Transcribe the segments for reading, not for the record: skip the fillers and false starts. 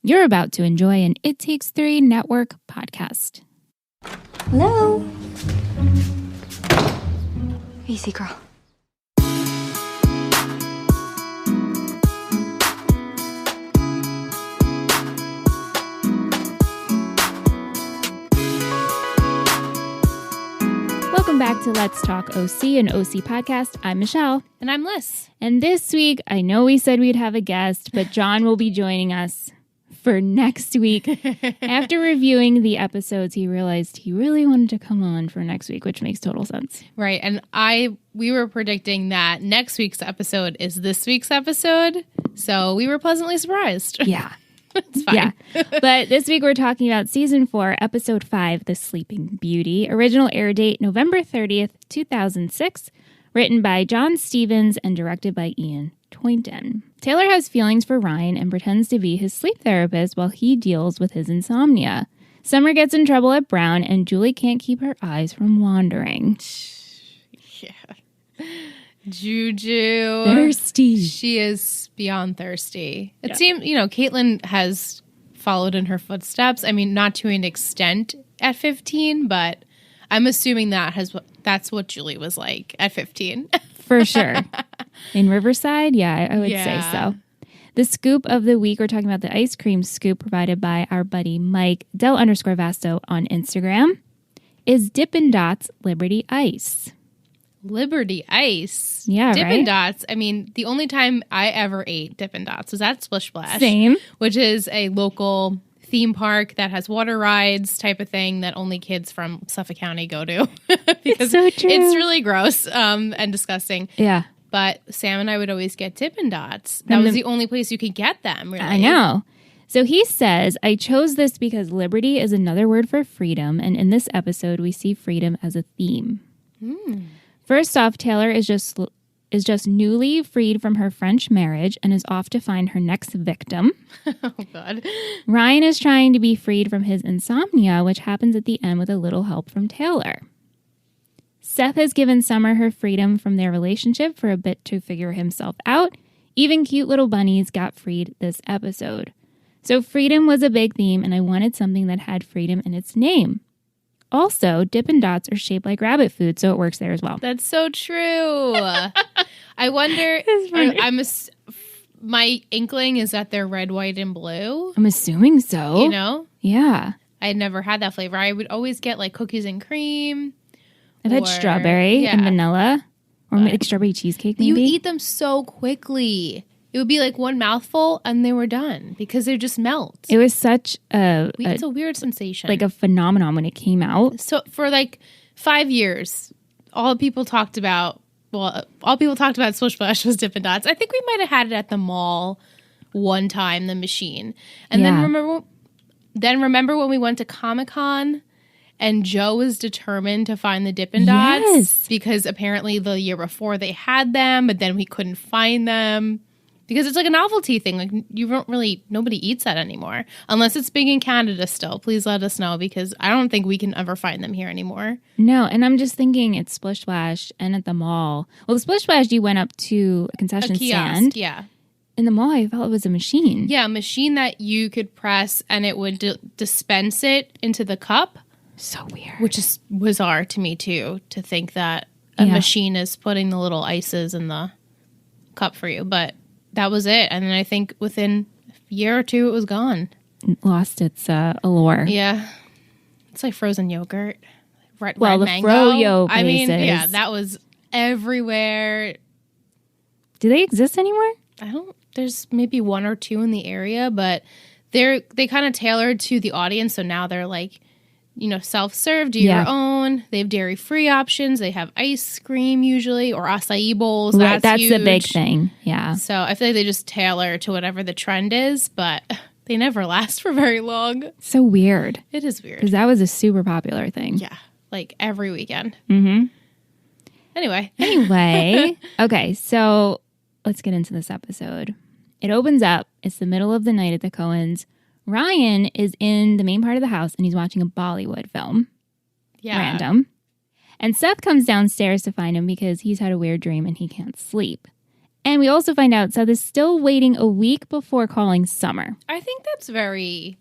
You're about to enjoy an It Takes Three Network podcast. Hello? Easy, girl. Welcome back to Let's Talk OC, an OC podcast. I'm Michelle. And I'm Liz. And this week, I know we said we'd have a guest, but John will be joining us for next week. After reviewing the episodes, he realized he really wanted to come on for next week, which makes total sense. Right. And we were predicting that next week's episode is this week's episode. So we were pleasantly surprised. Yeah. It's fine. Yeah. But this week we're talking about Season 4, Episode 5, The Sleeping Beauty. Original air date November 30th, 2006. Written by John Stevens and directed by Ian Toynton. Taylor has feelings for Ryan and pretends to be his sleep therapist while he deals with his insomnia. Summer gets in trouble at Brown and Julie can't keep her eyes from wandering. Yeah. Juju. Thirsty. She is beyond thirsty. It seems, Caitlin has followed in her footsteps. I mean, not to an extent at 15, but I'm assuming that's what Julie was like at 15. For sure. In Riverside? Yeah, I would say so. The scoop of the week, we're talking about the ice cream scoop provided by our buddy Mike, Del_Vasto on Instagram, is Dippin' Dots Liberty Ice. Liberty Ice. Yeah, Dippin' right? Dots. I mean, the only time I ever ate Dippin' Dots was at Splish Splash. Same. Which is a local theme park that has water rides type of thing that only kids from Suffolk County go to. Because so true. It's really gross and disgusting. Yeah. But Sam and I would always get Dippin' Dots. That was the only place you could get them, really. I know. So he says, I chose this because liberty is another word for freedom, and in this episode we see freedom as a theme. First off, Taylor is just newly freed from her French marriage and is off to find her next victim. Oh, God. Ryan is trying to be freed from his insomnia, which happens at the end with a little help from Taylor. Seth has given Summer her freedom from their relationship for a bit to figure himself out. Even cute little bunnies got freed this episode. So freedom was a big theme, and I wanted something that had freedom in its name. Also, Dippin' Dots are shaped like rabbit food, so it works there as well. That's so true. I wonder, my inkling is that they're red, white, and blue. I'm assuming so. You know? Yeah. I had never had that flavor. I would always get like cookies and cream. I've had strawberry and vanilla, or like strawberry cheesecake maybe. You eat them so quickly. It would be like one mouthful and they were done because they just melt. It was such it's a weird sensation. Like a phenomenon when it came out. So for like 5 years, all people talked about Splish Splash was Dippin' Dots. I think we might have had it at the mall one time, the machine. And then remember when we went to Comic-Con and Joe was determined to find the Dippin' Dots? Yes. Because apparently the year before they had them, but then we couldn't find them. Because it's like a novelty thing. Like nobody eats that anymore. Unless it's big in Canada still. Please let us know because I don't think we can ever find them here anymore. No, and I'm just thinking it's Splish Splash and at the mall. Well, the Splish Splash, you went up to a concession stand. Yeah. In the mall, I felt it was a machine. Yeah, a machine that you could press and it would dispense it into the cup. So weird. Which is bizarre to me too, to think that a machine is putting the little ices in the cup for you. But that was it. And then I think within a year or two, it was gone. It lost its allure. Yeah. It's like frozen yogurt. Red the mango. Froyo I mean, places. yeah, that was everywhere. Do they exist anymore? There's maybe one or two in the area, but they kind of tailored to the audience. So now they're like, self-serve, do your own. They have dairy-free options. They have ice cream usually or acai bowls. Right, that's huge. the big thing. Yeah. So I feel like they just tailor to whatever the trend is, but they never last for very long. So weird. It is weird. Because that was a super popular thing. Yeah, like every weekend. Mm-hmm. Anyway. Okay, so let's get into this episode. It opens up. It's the middle of the night at the Coens. Ryan is in the main part of the house and he's watching a Bollywood film. Yeah. Random. And Seth comes downstairs to find him because he's had a weird dream and he can't sleep. And we also find out Seth is still waiting a week before calling Summer. I think that's very...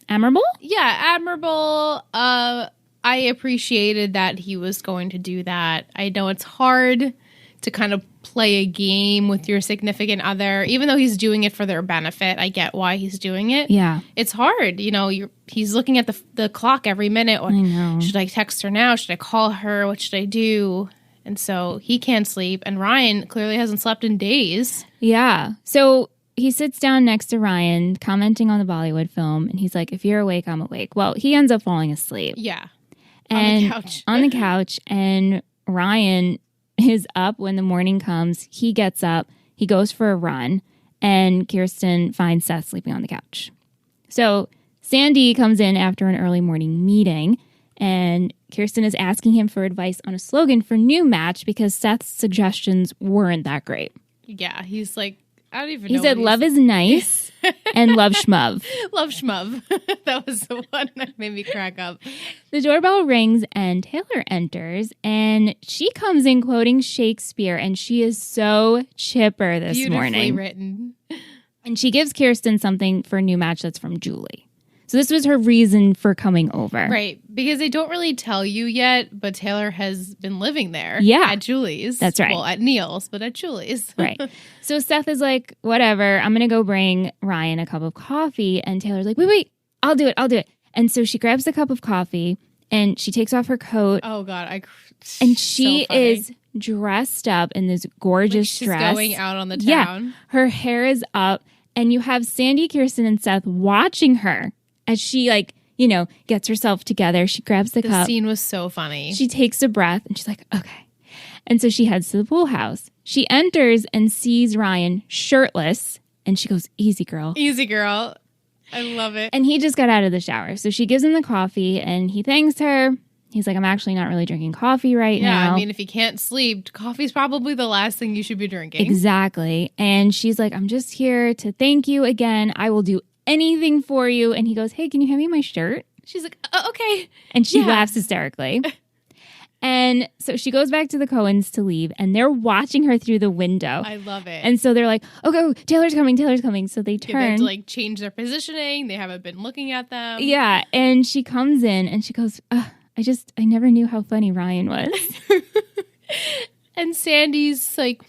Admirable? Yeah, admirable. I appreciated that he was going to do that. I know it's hard to kind of play a game with your significant other, even though he's doing it for their benefit. I get why he's doing it. Yeah. It's hard. You know, he's looking at the clock every minute. I know. Should I text her now? Should I call her? What should I do? And so he can't sleep. And Ryan clearly hasn't slept in days. Yeah. So he sits down next to Ryan, commenting on the Bollywood film. And he's like, if you're awake, I'm awake. Well, he ends up falling asleep. Yeah. And on the couch. On the couch. And Ryan is up when the morning comes. He gets up. He goes for a run. And Kirsten finds Seth sleeping on the couch. So Sandy comes in after an early morning meeting. And Kirsten is asking him for advice on a slogan for New Match because Seth's suggestions weren't that great. Yeah, he's like, I don't even know. He said, love is nice and love schmuv. Love schmuv. That was the one that made me crack up. The doorbell rings and Taylor enters and she comes in quoting Shakespeare and she is so chipper this morning. Beautifully written. And she gives Kirsten something for a New Match that's from Julie. So this was her reason for coming over. Right. Because they don't really tell you yet, but Taylor has been living there. Yeah. At Julie's. That's right. Well, at Neil's, but at Julie's. Right. So Seth is like, whatever, I'm going to go bring Ryan a cup of coffee. And Taylor's like, wait, I'll do it. And so she grabs a cup of coffee and she takes off her coat. Oh, God. And she is dressed up in this gorgeous she's dress. Going out on the town. Yeah. Her hair is up. And you have Sandy, Kirsten, and Seth watching her. As she, gets herself together, she grabs the cup. The scene was so funny. She takes a breath and she's like, okay. And so she heads to the pool house. She enters and sees Ryan shirtless. And she goes, easy, girl. Easy, girl. I love it. And he just got out of the shower. So she gives him the coffee and he thanks her. He's like, I'm actually not really drinking coffee right now. Yeah, I mean, if you can't sleep, coffee's probably the last thing you should be drinking. Exactly. And she's like, I'm just here to thank you again. I will do anything for you. And he goes, hey, can you hand me my shirt? She's like, okay. And she laughs hysterically. And so she goes back to the Cohens to leave and they're watching her through the window. I love it. And so they're like, okay, Taylor's coming. So they turn. They have to change their positioning. They haven't been looking at them. Yeah. And she comes in and she goes, I never knew how funny Ryan was. And Sandy's like,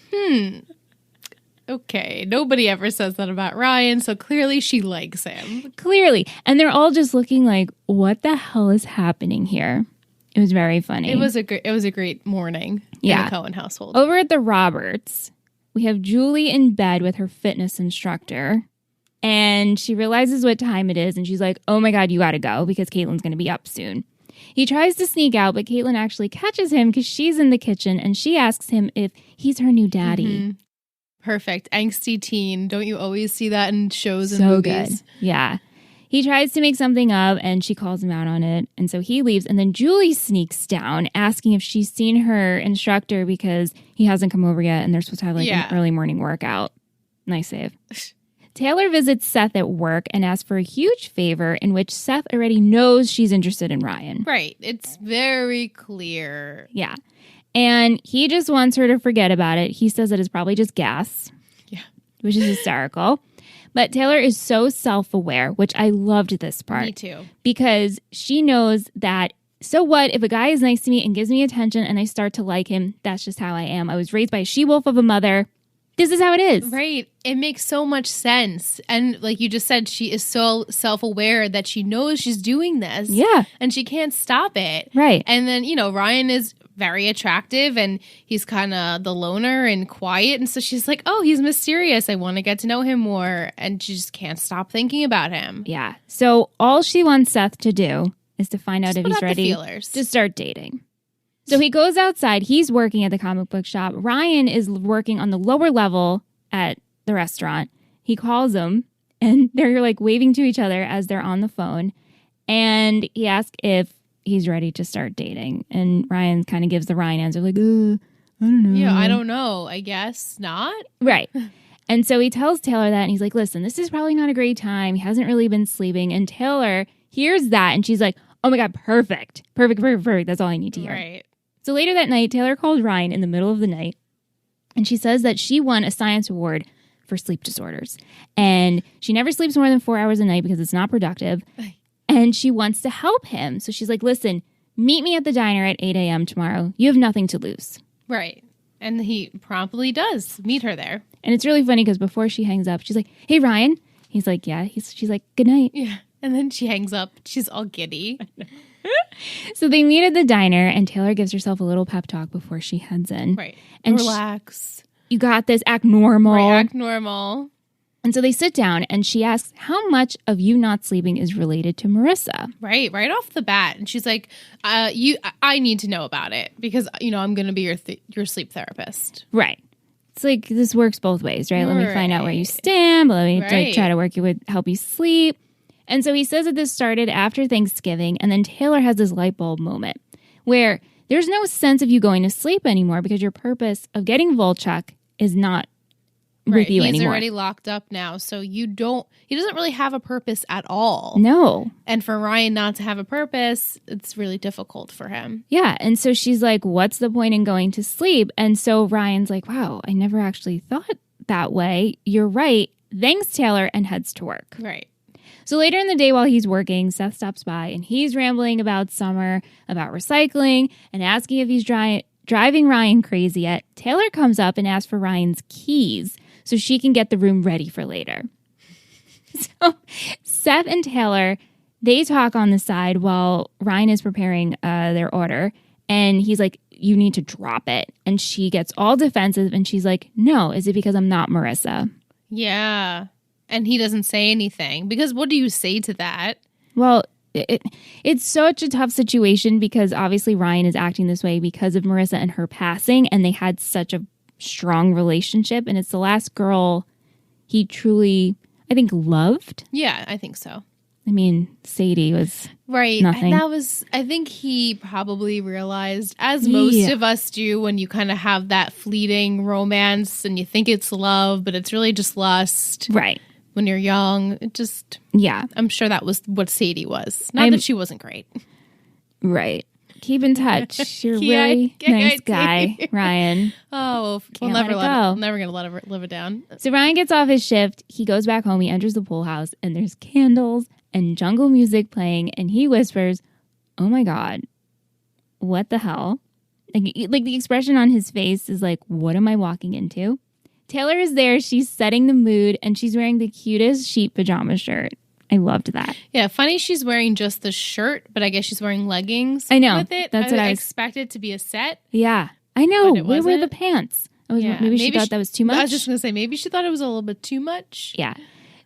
okay, nobody ever says that about Ryan, so clearly she likes him. Clearly. And they're all just looking like, what the hell is happening here? It was very funny. It was a great morning in the Cohen household. Over at the Roberts, we have Julie in bed with her fitness instructor. And she realizes what time it is. And she's like, oh my God, you got to go because Caitlin's going to be up soon. He tries to sneak out, but Caitlin actually catches him because she's in the kitchen. And she asks him if he's her new daddy. Mm-hmm. Perfect. Angsty teen. Don't you always see that in shows and so movies? Good. Yeah. He tries to make something up and she calls him out on it. And so he leaves. And then Julie sneaks down asking if she's seen her instructor because he hasn't come over yet and they're supposed to have an early morning workout. Nice save. Taylor visits Seth at work and asks for a huge favor in which Seth already knows she's interested in Ryan. Right. It's very clear. Yeah. And he just wants her to forget about it. He says that it's probably just gas. Yeah. Which is hysterical. But Taylor is so self-aware, which I loved this part. Me too. Because she knows that, so what, if a guy is nice to me and gives me attention and I start to like him, that's just how I am. I was raised by a she-wolf of a mother. This is how it is. Right. It makes so much sense. And like you just said, she is so self-aware that she knows she's doing this. Yeah. And she can't stop it. Right. And then, Ryan is very attractive and he's kind of the loner and quiet. And so she's like, oh, he's mysterious. I want to get to know him more. And she just can't stop thinking about him. Yeah. So all she wants Seth to do is to find out if he's ready feelers. To start dating. So he goes outside. He's working at the comic book shop. Ryan is working on the lower level at the restaurant. He calls him and they're waving to each other as they're on the phone. And he asks if he's ready to start dating. And Ryan kind of gives the Ryan answer I don't know. Yeah, I don't know. I guess not. Right. And so he tells Taylor that and he's like, listen, this is probably not a great time. He hasn't really been sleeping. And Taylor hears that and she's like, oh my God, perfect. Perfect. That's all I need to hear. Right. So later that night, Taylor called Ryan in the middle of the night And she says that she won a science award for sleep disorders. And she never sleeps more than 4 hours a night because it's not productive. And she wants to help him. So she's like, listen, meet me at the diner at 8 a.m. tomorrow. You have nothing to lose. Right. And he promptly does meet her there. And it's really funny because before she hangs up, she's like, hey, Ryan. He's like, yeah. She's like, good night. Yeah. And then she hangs up. She's all giddy. So they meet at the diner, and Taylor gives herself a little pep talk before she heads in. Right. And relax. You got this. Act normal. Right, act normal. And so they sit down, and she asks how much of you not sleeping is related to Marissa. Right off the bat. And she's like, I need to know about it because, I'm going to be your sleep therapist. Right. It's like this works both ways, right? Let me find out where you stand, but let me try to work you with help you sleep. And so he says that this started after Thanksgiving, and then Taylor has this light bulb moment where there's no sense of you going to sleep anymore because your purpose of getting Volchuk is not with you anymore. He's already locked up now, so he doesn't really have a purpose at all. No. And for Ryan not to have a purpose, it's really difficult for him. Yeah, and so she's like, what's the point in going to sleep? And so Ryan's like, wow, I never actually thought that way. You're right. Thanks, Taylor, and heads to work. Right. So later in the day while he's working, Seth stops by and he's rambling about summer, about recycling, and asking if he's driving Ryan crazy yet. Taylor comes up and asks for Ryan's keys so she can get the room ready for later. So Seth and Taylor, they talk on the side while Ryan is preparing their order. And he's like, you need to drop it. And she gets all defensive and she's like, no, is it because I'm not Marissa? Yeah. And he doesn't say anything because what do you say to that? Well, it's such a tough situation because obviously Ryan is acting this way because of Marissa and her passing, and they had such a strong relationship, and it's the last girl he truly, I think, loved. Yeah, I think so. I mean, Sadie was nothing. I think he probably realized, as most of us do, when you kind of have that fleeting romance and you think it's love, but it's really just lust. Right. When you're young, I'm sure that was what Sadie was. Not that she wasn't great. Right. Keep in touch. You're a really nice guy, Ryan. Oh, we're never going to let her live it down. So Ryan gets off his shift. He goes back home. He enters the pool house, and there's candles and jungle music playing, and he whispers, oh my God, what the hell? Like the expression on his face is like, what am I walking into? Taylor is there. She's setting the mood, and she's wearing the cutest sheep pajama shirt. I loved that. Yeah, funny she's wearing just the shirt, but I guess she's wearing leggings. I know. With it. That's what I expected to be a set. Yeah, I know. Where were the pants? Maybe she thought that was too much. I was just going to say, maybe she thought it was a little bit too much. Yeah.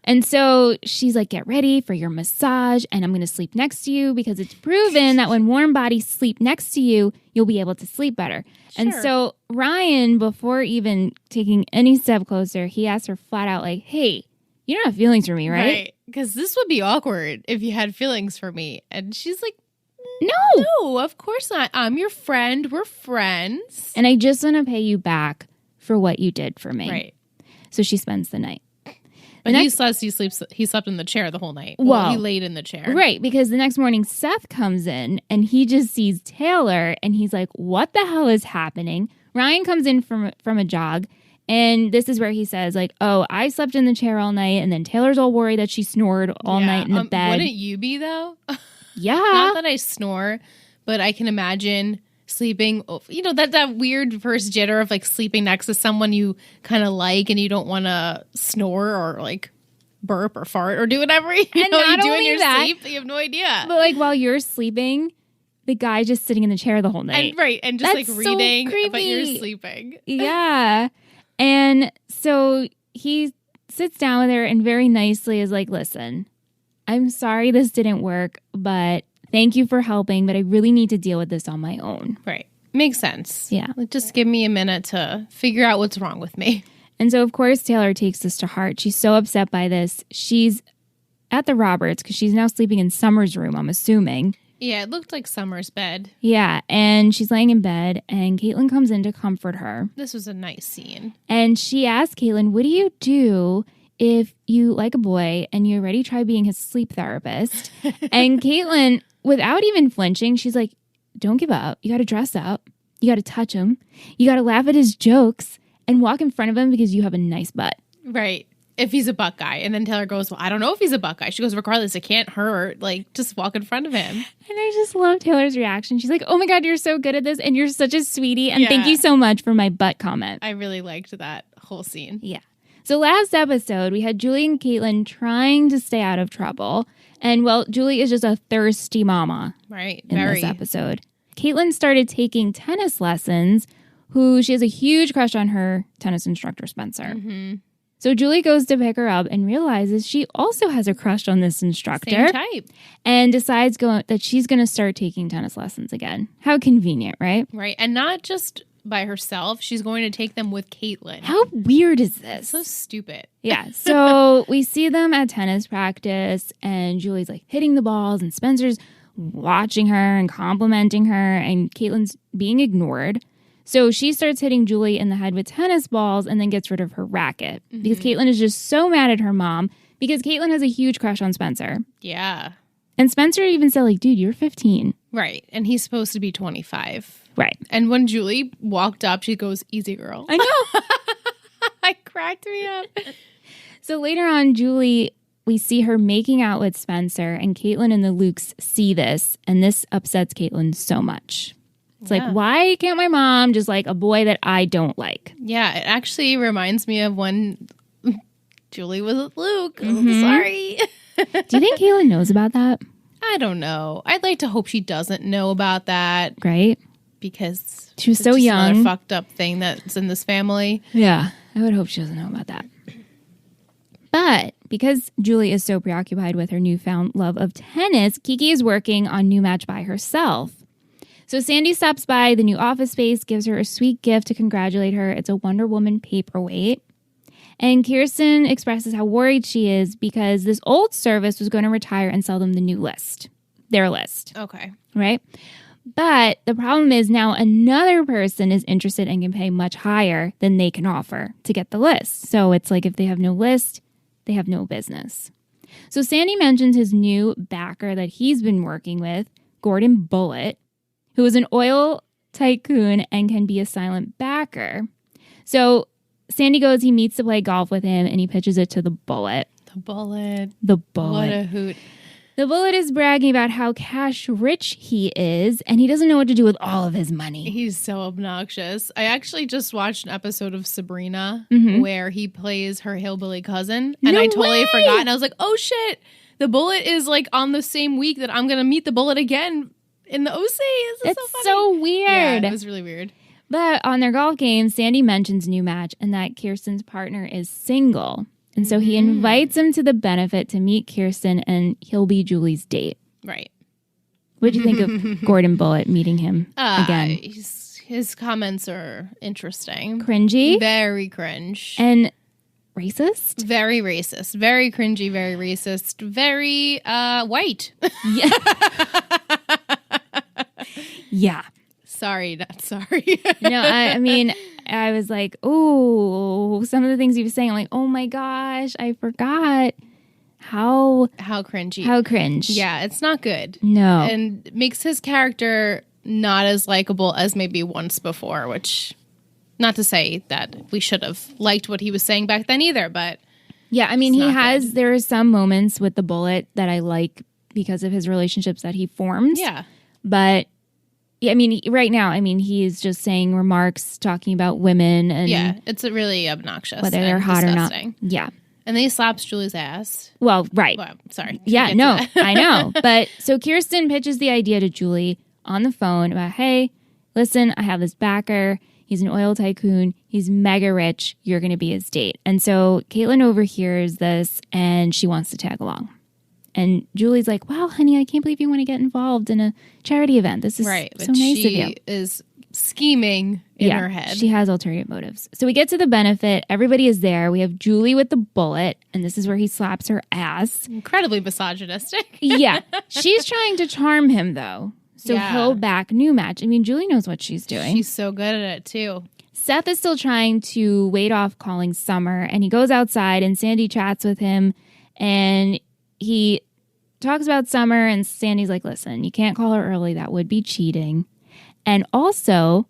And so she's like, get ready for your massage, and I'm going to sleep next to you because it's proven that when warm bodies sleep next to you, you'll be able to sleep better. Sure. And so Ryan, before even taking any step closer, he asked her flat out like, hey, you don't have feelings for me, right? Right. Because this would be awkward if you had feelings for me. And she's like, no, of course not. I'm your friend. We're friends. And I just want to pay you back for what you did for me. Right. So she spends the night. But he slept in the chair the whole night. Well, he laid in the chair. Right, because the next morning Seth comes in and he just sees Taylor and he's like, what the hell is happening? Ryan comes in from a jog, and this is where he says like, oh, I slept in the chair all night, and then Taylor's all worried that she snored all night in the bed. Wouldn't you be though? Yeah. Not that I snore, but I can imagine sleeping, that weird first jitter of like sleeping next to someone you kind of like and you don't want to snore or like burp or fart or do whatever you do in your sleep. You have no idea. But like while you're sleeping, the guy's just sitting in the chair the whole night. And just That's like reading, so but you're sleeping. Yeah. And so he sits down with her and very nicely is like, listen, I'm sorry this didn't work, but thank you for helping, but I really need to deal with this on my own. Right. Makes sense. Yeah. Like, just give me a minute to figure out what's wrong with me. And so, of course, Taylor takes this to heart. She's so upset by this. She's at the Roberts because she's now sleeping in Summer's room, I'm assuming. Yeah, it looked like Summer's bed. Yeah, and she's laying in bed, and Caitlin comes in to comfort her. This was a nice scene. And she asks Caitlin, what do you do if you like a boy and you already try being his sleep therapist? And Caitlin, without even flinching, she's like, don't give up. You got to dress up. You got to touch him. You got to laugh at his jokes. and walk in front of him because you have a nice butt. Right. If he's a butt guy. And then Taylor goes, well, I don't know if he's a butt guy. She goes, regardless, it can't hurt. Like, just walk in front of him. And I just love Taylor's reaction. She's like, oh my God, you're so good at this. And you're such a sweetie. And thank you so much for my butt comment. I really liked that whole scene. Yeah. So last episode, we had Julie and Caitlin trying to stay out of trouble. And, well, Julie is just a thirsty mama. Right. In this episode. Caitlin started taking tennis lessons, she has a huge crush on her tennis instructor, Spencer. Mm-hmm. So Julie goes to pick her up and realizes she also has a crush on this instructor. Same type. And decides that she's going to start taking tennis lessons again. How convenient, right? Right. And not just by herself. She's going to take them with Caitlin. How weird is this? So stupid. Yeah. So we see them at tennis practice and Julie's like hitting the balls and Spencer's watching her and complimenting her and Caitlin's being ignored. So she starts hitting Julie in the head with tennis balls and then gets rid of her racket because Caitlin is just so mad at her mom because Caitlin has a huge crush on Spencer. Yeah. And Spencer even said, like, dude, you're 15. Right. And he's supposed to be 25. Right. And when Julie walked up, she goes, easy girl. I know. I cracked me up. So later on, we see her making out with Spencer and Caitlin and the Lukes see this. And this upsets Caitlin so much. It's like, why can't my mom just like a boy that I don't like? Yeah, it actually reminds me of when Julie was with Luke. Mm-hmm. Sorry. Do you think Caitlin knows about that? I don't know. I'd like to hope she doesn't know about that. Right? Because she was so young. Another fucked up thing that's in this family. Yeah, I would hope she doesn't know about that. But because Julie is so preoccupied with her newfound love of tennis, Kiki is working on new match by herself. So Sandy stops by the new office space, gives her a sweet gift to congratulate her. It's a Wonder Woman paperweight. And Kirsten expresses how worried she is because this old service was going to retire and sell them the new list. Their list. Okay. Right? But the problem is now another person is interested and can pay much higher than they can offer to get the list. So it's like if they have no list, they have no business. So Sandy mentions his new backer that he's been working with, Gordon Bullitt, who is an oil tycoon and can be a silent backer. So Sandy goes, he meets to play golf with him, and he pitches it to the Bullet. The Bullet. The Bullet. What a hoot. The Bullet is bragging about how cash rich he is, and he doesn't know what to do with all of his money. He's so obnoxious. I actually just watched an episode of Sabrina where he plays her hillbilly cousin, and I totally forgot, and I was like, oh shit, the Bullet is like on the same week that I'm going to meet the Bullet again in the OC. It's so funny. So weird. Yeah, it was really weird. But on their golf game, Sandy mentions new match and that Kirsten's partner is single. And so he invites him to the benefit to meet Kirsten, and he'll be Julie's date. Right. What do you think of Gordon Bullitt meeting him again? His comments are interesting. Cringy? Very cringe. And racist? Very racist. Very cringy, very racist. Very white. Yeah. Yeah. Sorry, not sorry. No, I mean, I was like, oh, some of the things he was saying, I'm like, oh my gosh, I forgot how cringy. How cringe. Yeah, it's not good. No. And makes his character not as likable as maybe once before, which, not to say that we should have liked what he was saying back then either, but yeah, I mean, there are some moments with the Bullet that I like because of his relationships that he forms. Yeah. But yeah, I mean, right now, I mean, he's just saying remarks talking about women and yeah, it's really obnoxious. Whether they're hot disgusting. or not. Yeah. And then he slaps Julie's ass. Well, right. Well, sorry. Yeah, no, I know. But so Kirsten pitches the idea to Julie on the phone about, hey, listen, I have this backer. He's an oil tycoon. He's mega rich. You're going to be his date. And so Caitlin overhears this and she wants to tag along. And Julie's like, wow, honey, I can't believe you want to get involved in a charity event. This is so nice of you. She is scheming in her head. She has ulterior motives. So we get to the benefit. Everybody is there. We have Julie with the Bullet, and this is where he slaps her ass. Incredibly misogynistic. Yeah. She's trying to charm him, though. So he'll back new match. I mean, Julie knows what she's doing. She's so good at it, too. Seth is still trying to wait off calling Summer, and he goes outside, and Sandy chats with him, and he talks about Summer, and Sandy's like, listen, you can't call her early. That would be cheating. And also,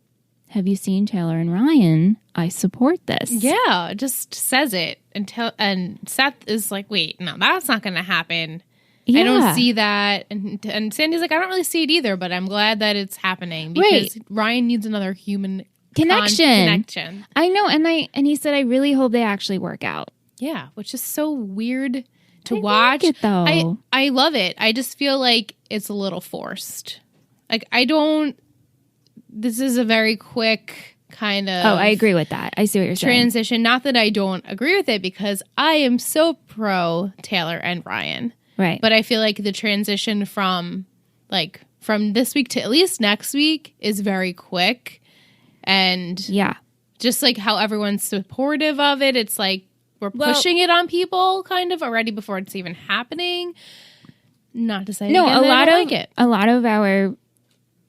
have you seen Taylor and Ryan? I support this. Yeah, just says it. And Seth is like, wait, no, that's not going to happen. Yeah. I don't see that. And Sandy's like, I don't really see it either, but I'm glad that it's happening because Ryan needs another human connection. I know. And he said, I really hope they actually work out. Yeah, which is so weird to watch. Like it, though. I love it. I just feel like it's a little forced. Like, this is a very quick kind of... Oh, I agree with that. I see what you're saying. Transition. Not that I don't agree with it because I am so pro Taylor and Ryan. Right. But I feel like the transition from this week to at least next week is very quick. And just like how everyone's supportive of it, it's like we're pushing it on people kind of already before it's even happening. Not to say no, again, a lot of our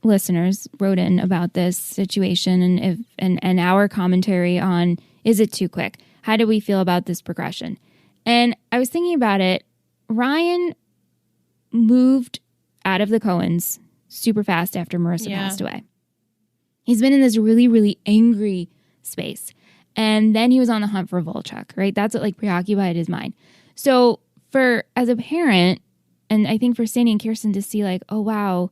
listeners wrote in about this situation and our commentary on, is it too quick? How do we feel about this progression? And I was thinking about it. Ryan moved out of the Coens super fast after Marissa passed away. He's been in this really, really angry space. And then he was on the hunt for Volchuk, right? That's what like preoccupied his mind. So as a parent, and I think for Sandy and Kirsten to see like, oh, wow,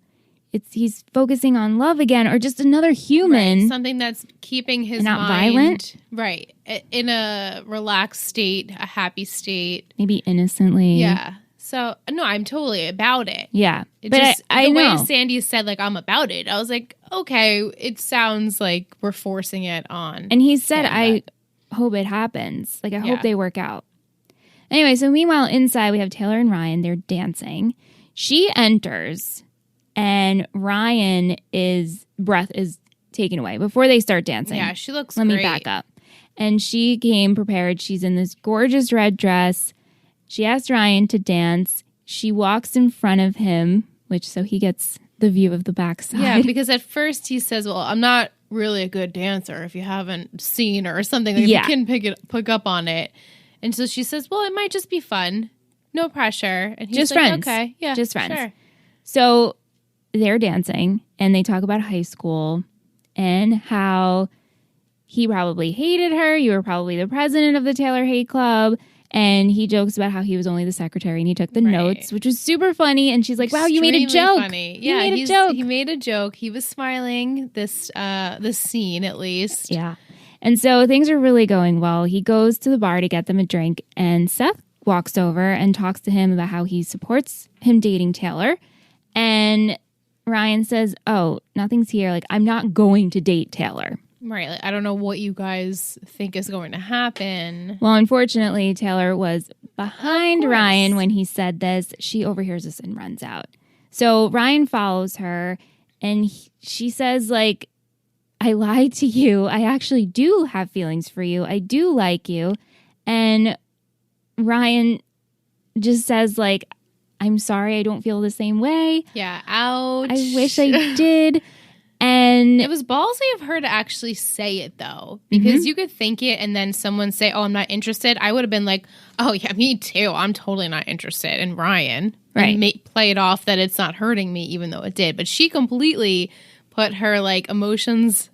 he's focusing on love again, or just another human. Right. Something that's keeping his not mind violent. Right. In a relaxed state, a happy state. Maybe innocently. Yeah. So, no, I'm totally about it. Yeah. It but just, I the know. way Sandy said, like, I'm about it, I was like, okay, it sounds like we're forcing it on. And he said, I hope it happens. Like, I hope they work out. Anyway, so meanwhile, inside we have Taylor and Ryan. They're dancing. She enters, and Ryan's breath is taken away before they start dancing. Yeah, she looks Let great. me back up. And she came prepared. She's in this gorgeous red dress. She asked Ryan to dance. She walks in front of him, so he gets the view of the backside. Yeah, because at first he says, well, I'm not really a good dancer if you haven't seen her or something. Like, you can pick up on it. And so she says, well, it might just be fun. No pressure. And he's just like, friends. okay. Yeah, just friends. Sure. So they're dancing, and they talk about high school and how he probably hated her. You were probably the president of the Taylor Hate Club. And he jokes about how he was only the secretary and he took the notes, which was super funny. And she's like, wow, you made a joke. Funny. Yeah, he made a joke. He made a joke. He was smiling this scene, at least. Yeah. And so things are really going well. He goes to the bar to get them a drink, and Seth walks over and talks to him about how he supports him dating Taylor. And Ryan says, oh, nothing's here. Like, I'm not going to date Taylor. Right. Like, I don't know what you guys think is going to happen. Well, unfortunately, Taylor was behind Ryan when he said this. She overhears this and runs out. So Ryan follows her, and she says, like, I lied to you. I actually do have feelings for you. I do like you. And Ryan just says, like, I'm sorry, I don't feel the same way. Yeah, ouch. I wish I did. And it was ballsy of her to actually say it, though, because you could think it and then someone say, oh, I'm not interested. I would have been like, oh, yeah, me too. I'm totally not interested in Ryan. Right. And play it off that it's not hurting me, even though it did. But she completely put her like emotions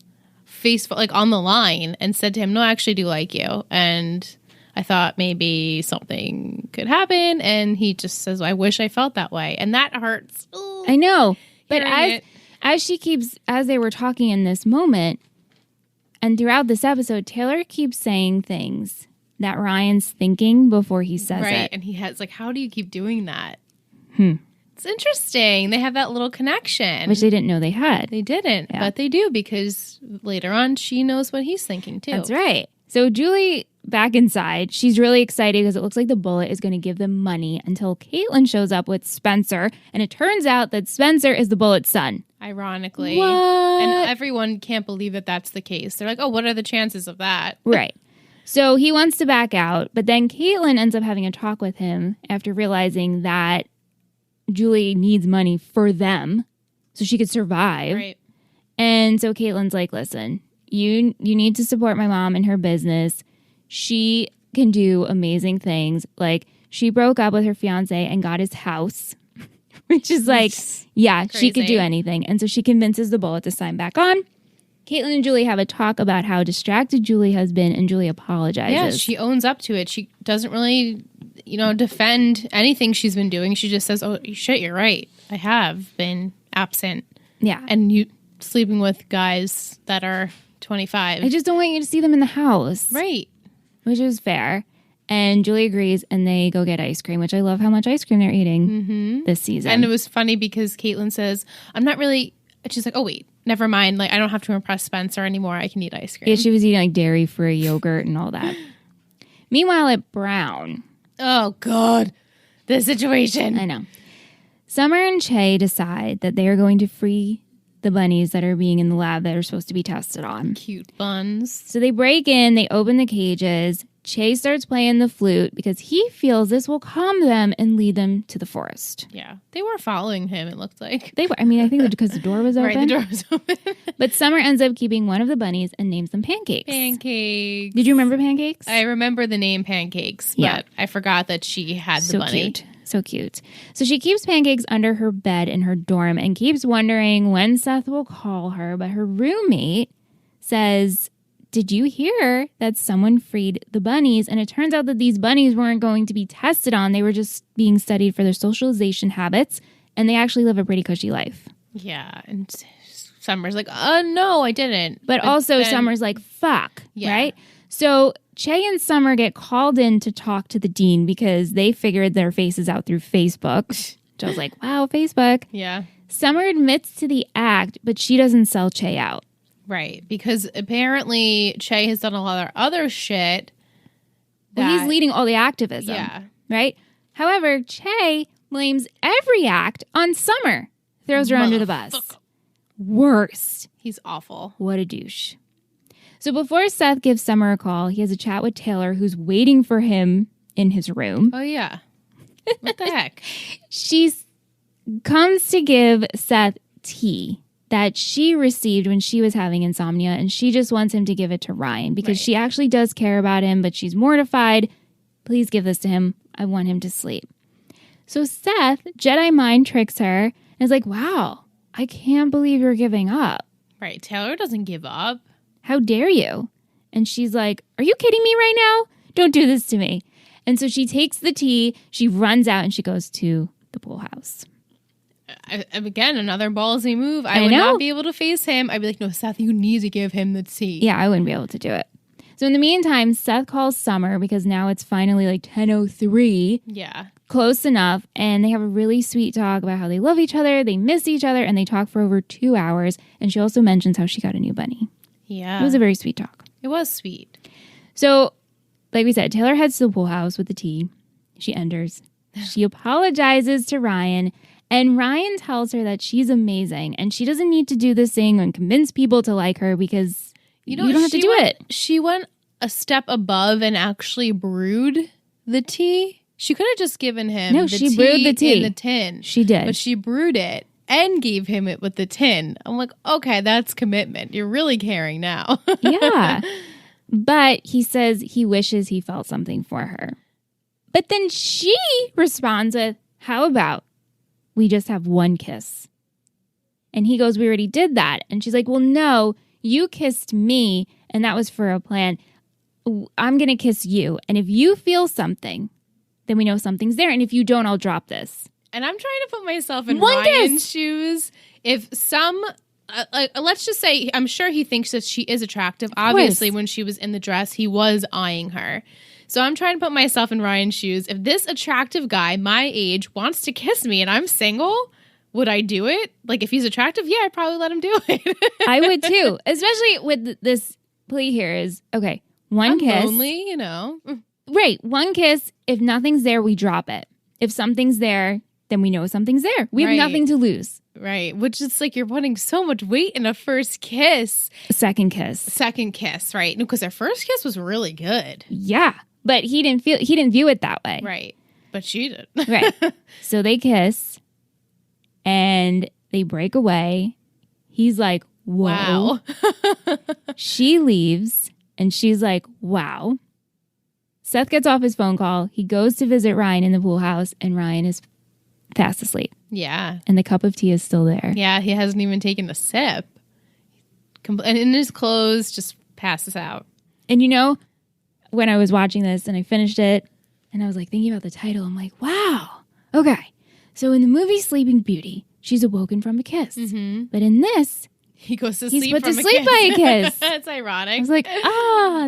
like on the line and said to him, no, I actually do like you. And I thought maybe something could happen. And he just says, I wish I felt that way. And that hurts. Ooh, I know. But as as they were talking in this moment, and throughout this episode, Taylor keeps saying things that Ryan's thinking before he says it. And he has, like, how do you keep doing that? It's interesting. They have that little connection. Which they didn't know they had. They didn't, but they do, because later on she knows what he's thinking too. That's right. So Julie, back inside, she's really excited because it looks like the bullet is going to give them money until Caitlin shows up with Spencer. And it turns out that Spencer is the bullet's son. Ironically. What? And everyone can't believe that that's the case. They're like, oh, what are the chances of that? Right. So he wants to back out, but then Caitlin ends up having a talk with him after realizing that Julie needs money for them so she could survive. Right. And so Caitlin's like, listen, you need to support my mom in her business. She can do amazing things. Like, she broke up with her fiance and got his house, which is like, yeah, crazy. She could do anything. And so she convinces the bullet to sign back on. Caitlin and Julie have a talk about how distracted Julie has been, and Julie apologizes. Yeah, she owns up to it. She doesn't really, defend anything she's been doing. She just says, oh, shit, you're right. I have been absent. Yeah. And you sleeping with guys that are 25. I just don't want you to see them in the house. Right. Which is fair. And Julie agrees, and they go get ice cream, which I love how much ice cream they're eating this season. And it was funny because Caitlin says, I'm not really... She's like, oh, wait, never mind. Like, I don't have to impress Spencer anymore. I can eat ice cream. Yeah, she was eating like dairy-free yogurt and all that. Meanwhile, at Brown. Oh, God. The situation. I know. Summer and Che decide that they are going to free the bunnies that are being in the lab that are supposed to be tested on. Cute buns. So they break in, they open the cages. Che starts playing the flute because he feels this will calm them and lead them to the forest. Yeah. They were following him, it looked like. They were. I mean, I think because the door was open. Right, the door was open. But Summer ends up keeping one of the bunnies and names them Pancakes. Pancakes. Did you remember Pancakes? I remember the name Pancakes, but Yeah. I forgot that she had the bunny. Cute. So cute. So she keeps Pancakes under her bed in her dorm and keeps wondering when Seth will call her. But her roommate says, did you hear that someone freed the bunnies? And it turns out that these bunnies weren't going to be tested on. They were just being studied for their socialization habits. And they actually live a pretty cushy life. Yeah. And Summer's like, no, I didn't. But also then, Summer's like, fuck, Yeah. right? So Che and Summer get called in to talk to the dean because they figured their faces out through Facebook. Which I was like, wow, Facebook. Yeah. Summer admits to the act, but she doesn't sell Che out. Right. Because apparently Che has done a lot of other shit. Well, he's leading all the activism. Yeah. Right? However, Che blames every act on Summer. Throws her under the bus. Worst. He's awful. What a douche. So before Seth gives Summer a call, he has a chat with Taylor, who's waiting for him in his room. Oh, yeah. What the heck? She comes to give Seth tea that she received when she was having insomnia, and she just wants him to give it to Ryan because she actually does care about him, but she's mortified. Please give this to him. I want him to sleep. So Seth, Jedi mind tricks her and is like, wow, I can't believe you're giving up. Right. Taylor doesn't give up. How dare you? And she's like, are you kidding me right now? Don't do this to me. And so she takes the tea, she runs out, and she goes to the pool house. Again, another ballsy move. I would not be able to face him. I'd be like, no, Seth, you need to give him the tea. Yeah, I wouldn't be able to do it. So in the meantime, Seth calls Summer because now it's finally like 10:03. Yeah. Close enough. And they have a really sweet talk about how they love each other, they miss each other, and they talk for over 2 hours. And she also mentions how she got a new bunny. Yeah. It was a very sweet talk. It was sweet. So, like we said, Taylor heads to the pool house with the tea. She enters. She apologizes to Ryan. And Ryan tells her that she's amazing and she doesn't need to do this thing and convince people to like her because you don't have to do it. She went a step above and actually brewed the tea. She could have just given him the she tea brewed the tea in the tin. She did. But she brewed it and gave him it with the tin. I'm like, okay, that's commitment. You're really caring now. Yeah. But he says he wishes he felt something for her. But then she responds with, how about we just have one kiss? And he goes, we already did that. And she's like, well, no, you kissed me and that was for a plan. I'm going to kiss you. And if you feel something, then we know something's there. And if you don't, I'll drop this. And I'm trying to put myself in One Ryan's kiss. shoes. If some, let's just say, I'm sure he thinks that she is attractive. Obviously, when she was in the dress, he was eyeing her. So I'm trying to put myself in Ryan's shoes. If this attractive guy, my age, wants to kiss me and I'm single, would I do it? Like, if he's attractive, yeah, I'd probably let him do it. I would too. Especially with this plea here is, okay, one kiss. Lonely, you know. Right. One kiss. If nothing's there, we drop it. If something's there, then we know something's there. We have nothing to lose. Right. Which is like you're putting so much weight in a first kiss. Second kiss. Second kiss, right? Because their first kiss was really good. Yeah. But he didn't view it that way. Right. But she did. Right. So they kiss and they break away. He's like, whoa. Wow. She leaves and she's like, wow. Seth gets off his phone call. He goes to visit Ryan in the pool house and Ryan is fast asleep. Yeah. And the cup of tea is still there. Yeah, he hasn't even taken a sip. and in his clothes, just passes out. And you know, when I was watching this and I finished it and I was like thinking about the title, I'm like, wow, okay. So in the movie Sleeping Beauty, she's awoken from a kiss. Mm-hmm. But in this, he goes to he's sleep put from to sleep by a kiss. That's ironic. I was like,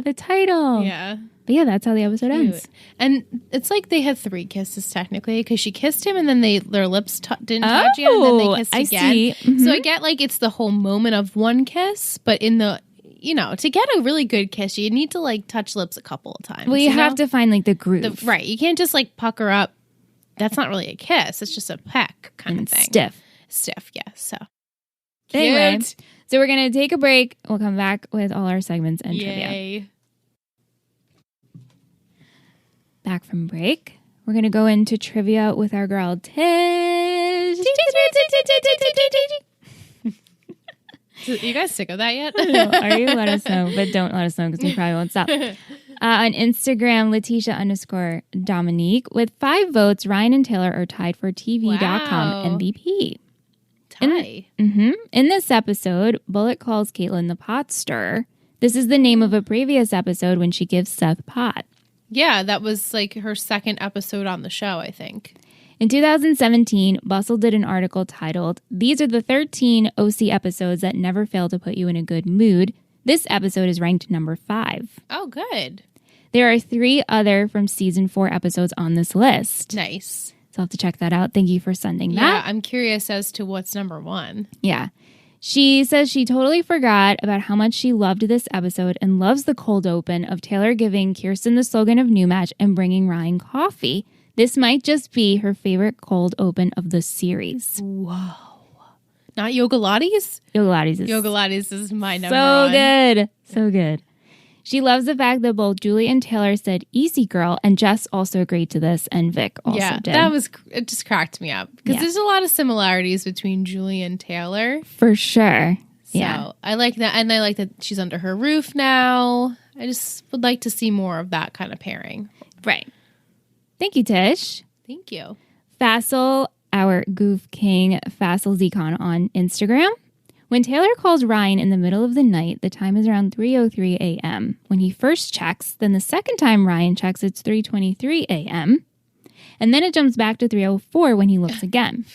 the title. Yeah. But yeah, that's how the episode ends. And it's like they had 3 kisses technically because she kissed him and then their lips didn't touch yet and then they kissed again. See. Mm-hmm. So I get like it's the whole moment of one kiss, but in the, to get a really good kiss, you need to like touch lips a couple of times. Well, you have to find like the groove. Right. You can't just like pucker up. That's not really a kiss. It's just a peck kind of thing. Stiff, yeah. So anyway, cute. So we're going to take a break. We'll come back with all our segments and trivia. Yay. Back from break, we're going to go into trivia with our girl Tish. You guys sick of that yet? Are you? Let us know, but don't let us know because we probably won't stop. On Instagram, Letitia_Dominique with 5 votes. Ryan and Taylor are tied for TV.com MVP. Tie. In this episode, Bullock calls Caitlin the pot stirrer. This is the name of a previous episode when she gives Seth pot. Yeah, that was like her second episode on the show, I think. In 2017, Bustle did an article titled, "These are the 13 OC episodes that never fail to put you in a good mood." This episode is ranked number 5. Oh, good. There are 3 other from season 4 episodes on this list. Nice. So I'll have to check that out. Thank you for sending that. Yeah, I'm curious as to what's number 1. Yeah. She says she totally forgot about how much she loved this episode and loves the cold open of Taylor giving Kirsten the slogan of New Match and bringing Ryan coffee. This might just be her favorite cold open of the series. Whoa. Not Yoga Lattes? Yoga Lattes is my number so 1. good. So good. She loves the fact that both Julie and Taylor said easy girl, and Jess also agreed to this, and Vic also did. It just cracked me up because there's a lot of similarities between Julie and Taylor. For sure. So I like that. And I like that she's under her roof now. I just would like to see more of that kind of pairing. Right. Thank you, Tish. Thank you. Fassel, our goof king, Fassel Zcon on Instagram. When Taylor calls Ryan in the middle of the night, the time is around 3:03 a.m. When he first checks, then the second time Ryan checks, it's 3:23 a.m. And then it jumps back to 3:04 when he looks again.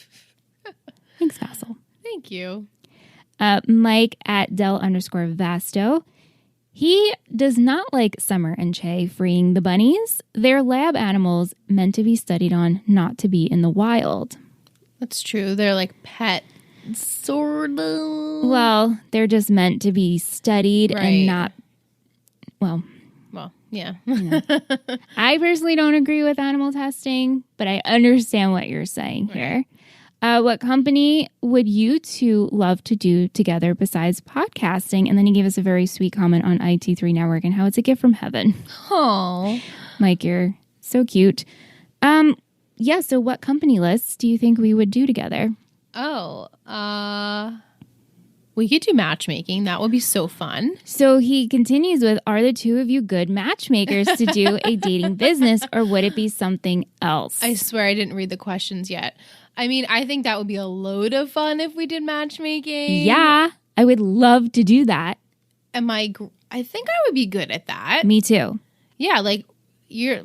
Thanks, Fassel. Thank you. Mike at Del_Vasto. He does not like Summer and Che freeing the bunnies. They're lab animals meant to be studied on, not to be in the wild. That's true. They're like pet, sort of. Well, they're just meant to be studied and not, well, yeah. I personally don't agree with animal testing, but I understand what you're saying here. What company would you two love to do together besides podcasting? And then he gave us a very sweet comment on IT3 Network and how it's a gift from heaven. Oh, Mike, you're so cute. Yeah, so what company lists do you think we would do together? We could do matchmaking. That would be so fun. So he continues with, are the two of you good matchmakers to do a dating business, or would it be something else? I swear I didn't read the questions yet. I mean, I think that would be a load of fun if we did matchmaking. Yeah, I would love to do that. I think I would be good at that. Me too. Yeah, like you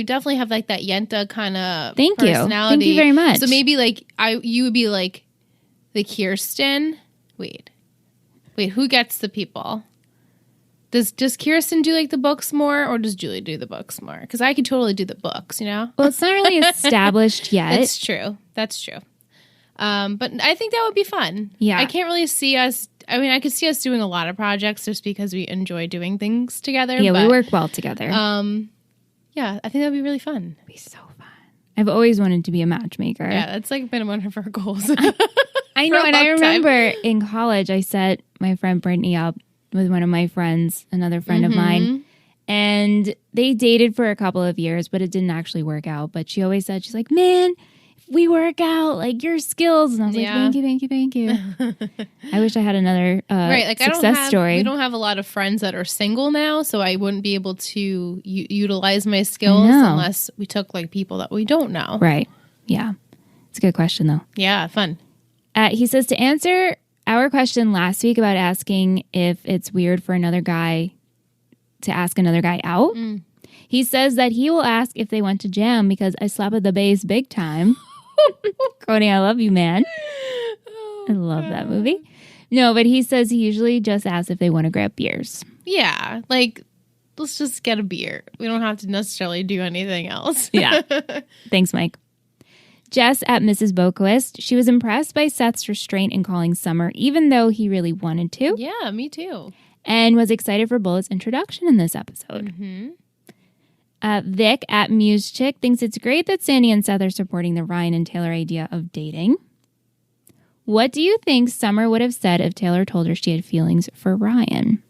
definitely have like that Yenta kind of Thank personality. Thank you very much. So maybe like you would be like the Kirsten. Wait, who gets the people? Does Kirsten do like the books more, or does Julie do the books more? Because I could totally do the books, you know? Well, it's not really established yet. That's true. But I think that would be fun. Yeah. I can't really see us. I mean, I could see us doing a lot of projects just because we enjoy doing things together. Yeah, we work well together. Yeah, I think that would be really fun. It'd be so fun. I've always wanted to be a matchmaker. Yeah, that's like been one of our goals. I know, and I remember in college, I set my friend Brittany up with one of my friends, another friend of mine, and they dated for a couple of years, but it didn't actually work out. But she always said, she's like, man, if we work out, like your skills. And I was like, thank you. I wish I had another success story. We don't have a lot of friends that are single now, so I wouldn't be able to utilize my skills unless we took like people that we don't know. Right. Yeah. It's a good question, though. Yeah, fun. He says, to answer our question last week about asking if it's weird for another guy to ask another guy out. He says that he will ask if they went to jam because I slap at the bass big time. Cody, I love you, man. I love that movie. No, but he says he usually just asks if they want to grab beers. Yeah, like, let's just get a beer. We don't have to necessarily do anything else. Yeah. Thanks, Mike. Jess at Mrs. Boquist. She was impressed by Seth's restraint in calling Summer, even though he really wanted to. Yeah, me too. And was excited for Bullet's introduction in this episode. Vic at Muse Chick thinks it's great that Sandy and Seth are supporting the Ryan and Taylor idea of dating. What do you think Summer would have said if Taylor told her she had feelings for Ryan?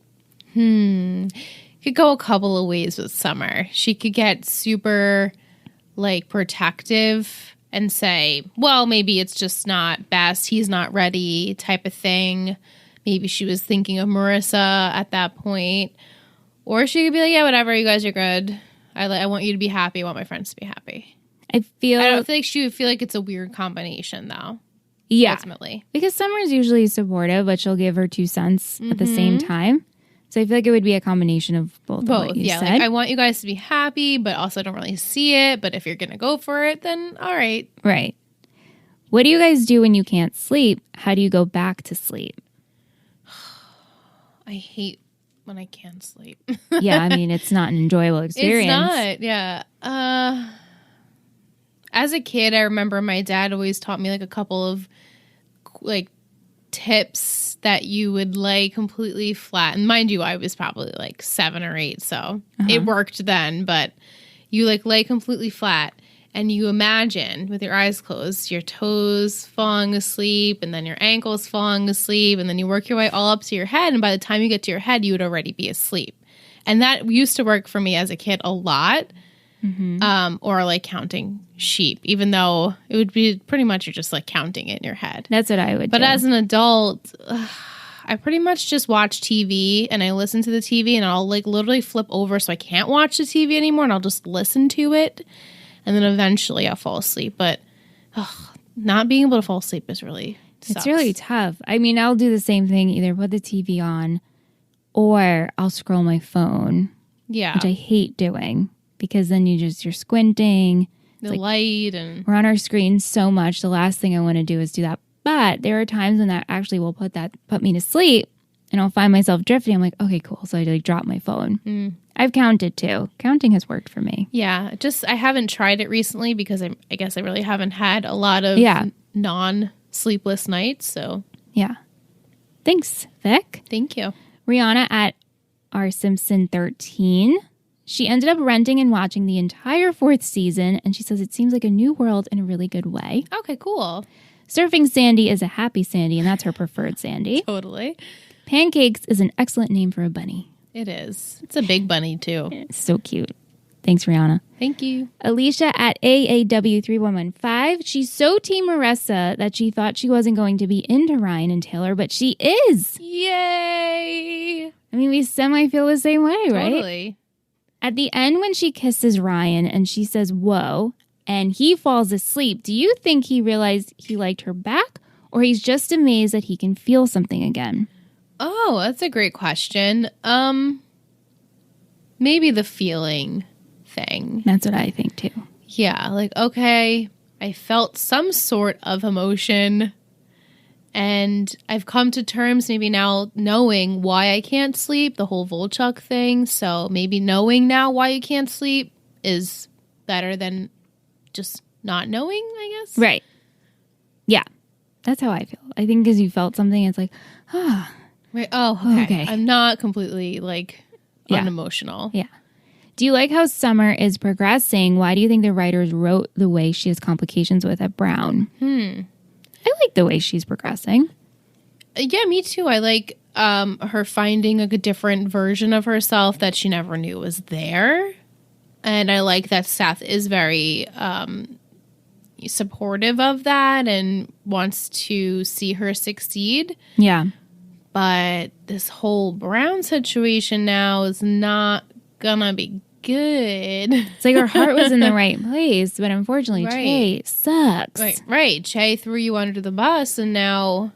Could go a couple of ways with Summer. She could get super, like, protective and say, well, maybe it's just not best. He's not ready type of thing. Maybe she was thinking of Marissa at that point. Or she could be like, yeah, whatever. You guys are good. I want you to be happy. I want my friends to be happy. I don't feel like she would feel like it's a weird combination, though. Yeah. Ultimately. Because Summer's usually supportive, but she'll give her 2 cents at the same time. So I feel like it would be a combination of both. Of what you said. Like, I want you guys to be happy, but also I don't really see it. But if you're going to go for it, then all right. Right. What do you guys do when you can't sleep? How do you go back to sleep? I hate when I can't sleep. Yeah, I mean, it's not an enjoyable experience. It's not, yeah. As a kid, I remember my dad always taught me like a couple of like tips that you would lay completely flat. And mind you, I was probably like 7 or 8, so it worked then. But you like lay completely flat and you imagine with your eyes closed, your toes falling asleep and then your ankles falling asleep. And then you work your way all up to your head. And by the time you get to your head, you would already be asleep. And that used to work for me as a kid a lot. Or like counting sheep, even though it would be pretty much you're just like counting it in your head. That's what I would do. But as an adult, I pretty much just watch TV and I listen to the TV and I'll like literally flip over so I can't watch the TV anymore and I'll just listen to it. And then eventually I'll fall asleep. But not being able to fall asleep is really sucks. It's really tough. I mean, I'll do the same thing, either put the TV on or I'll scroll my phone. Yeah. Which I hate doing. Because then you're squinting. The light and... We're on our screen so much. The last thing I want to do is do that. But there are times when that actually will put me to sleep. And I'll find myself drifting. I'm like, okay, cool. So I like drop my phone. I've counted too. Counting has worked for me. Yeah. I haven't tried it recently because I guess I really haven't had a lot of non-sleepless nights. So yeah. Thanks, Vic. Thank you. Rihanna at R Simpson 13. She ended up renting and watching the entire 4th season, and she says it seems like a new world in a really good way. Okay, cool. Surfing Sandy is a happy Sandy, and that's her preferred Sandy. Totally. Pancakes is an excellent name for a bunny. It is. It's a big bunny, too. It's so cute. Thanks, Rihanna. Thank you. Alicia at AAW3115. She's so Team Marissa that she thought she wasn't going to be into Ryan and Taylor, but she is. Yay! I mean, we semi feel the same way, right? Totally. At the end, when she kisses Ryan and she says, whoa, and he falls asleep, do you think he realized he liked her back, or he's just amazed that he can feel something again? Oh, that's a great question. Maybe the feeling thing. That's what I think, too. Yeah, like, okay, I felt some sort of emotion, and I've come to terms maybe now knowing why I can't sleep, the whole Volchuk thing. So maybe knowing now why you can't sleep is better than just not knowing, I guess. Right. Yeah. That's how I feel. I think because you felt something, it's like, ah. Right. Oh, okay. I'm not completely like unemotional. Yeah. Do you like how Summer is progressing? Why do you think the writers wrote the way she has complications with at Brown? I like the way she's progressing. Yeah, me too. I like her finding a different version of herself that she never knew was there. And I like that Seth is very supportive of that and wants to see her succeed. Yeah. But this whole Brown situation now is not gonna be good. It's like her heart was in the right place, but unfortunately, Che sucks. Right. Che threw you under the bus, and now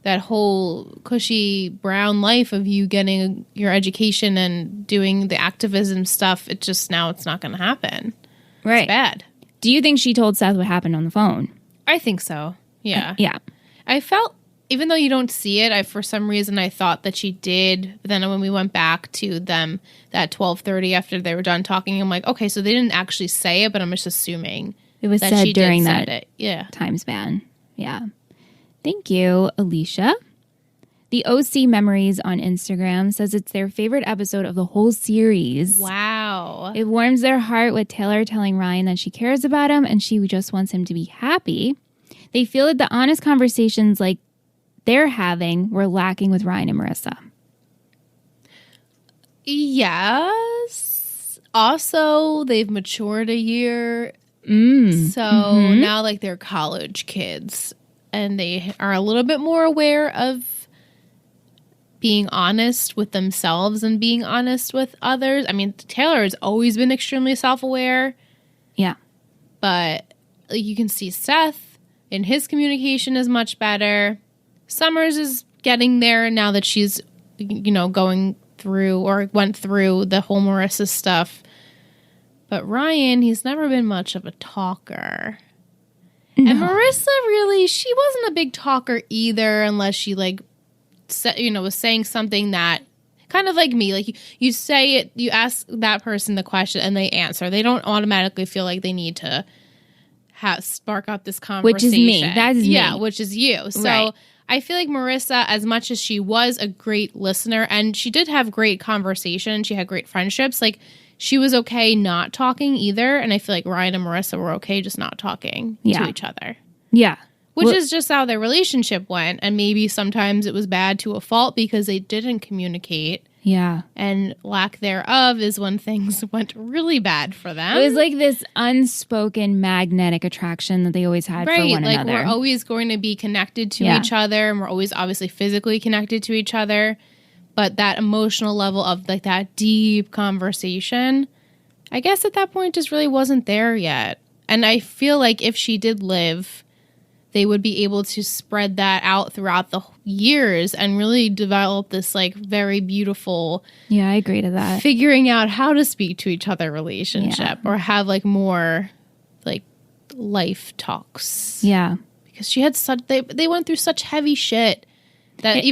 that whole cushy brown life of you getting your education and doing the activism stuff. It's not going to happen. Right. It's bad. Do you think she told Seth what happened on the phone? I think so. Yeah. Yeah. I felt, even though you don't see it, for some reason I thought that she did. But then when we went back to them at 12:30 after they were done talking, I'm like, okay, so they didn't actually say it, but I'm just assuming it was that said she during did that it. Yeah. time span. Yeah. Thank you, Alicia. The OC Memories on Instagram says it's their favorite episode of the whole series. Wow. It warms their heart with Taylor telling Ryan that she cares about him and she just wants him to be happy. They feel that the honest conversations like they're having were lacking with Ryan and Marissa. Yes. Also, they've matured a year. So now like they're college kids and they are a little bit more aware of being honest with themselves and being honest with others. I mean, Taylor has always been extremely self-aware. Yeah. But you can see Seth in his communication is much better. Summers is getting there now that she's, going through or went through the whole Marissa stuff. But Ryan, he's never been much of a talker. No. And Marissa really, she wasn't a big talker either unless she was saying something that kind of like me, like you say it, you ask that person the question and they answer. They don't automatically feel like they need to spark up this conversation. Which is me. That is me. Yeah, which is you. So right. I feel like Marissa, as much as she was a great listener and she did have great conversation, she had great friendships, like she was okay not talking either. And I feel like Ryan and Marissa were okay just not talking to each other. Yeah. Which is just how their relationship went. And maybe sometimes it was bad to a fault because they didn't communicate. Yeah. And lack thereof is when things went really bad for them. It was like this unspoken magnetic attraction that they always had for one another. We're always going to be connected to each other. And we're always obviously physically connected to each other. But that emotional level of like that deep conversation, I guess at that point just really wasn't there yet. And I feel like if she did live, they would be able to spread that out throughout the years and really develop this like very beautiful. Yeah, I agree to that. Figuring out how to speak to each other relationship or have like more like life talks. Yeah. Because she had they went through such heavy shit that they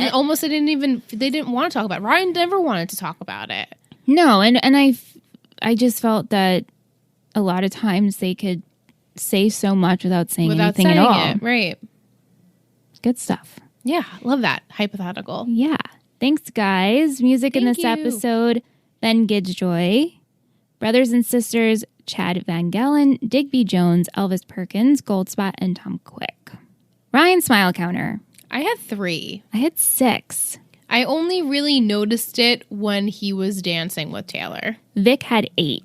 didn't want to talk about it. Ryan never wanted to talk about it. No, and I just felt that a lot of times they could say so much without saying anything at all. It, right. Good stuff. Yeah, love that. Hypothetical. Yeah. Thanks, guys. Music in this episode, Ben Gidjoy. Brothers and sisters, Chad Van Galen, Digby Jones, Elvis Perkins, Goldspot, and Tom Quick. Ryan smile counter. I had 3. I had 6. I only really noticed it when he was dancing with Taylor. Vic had 8.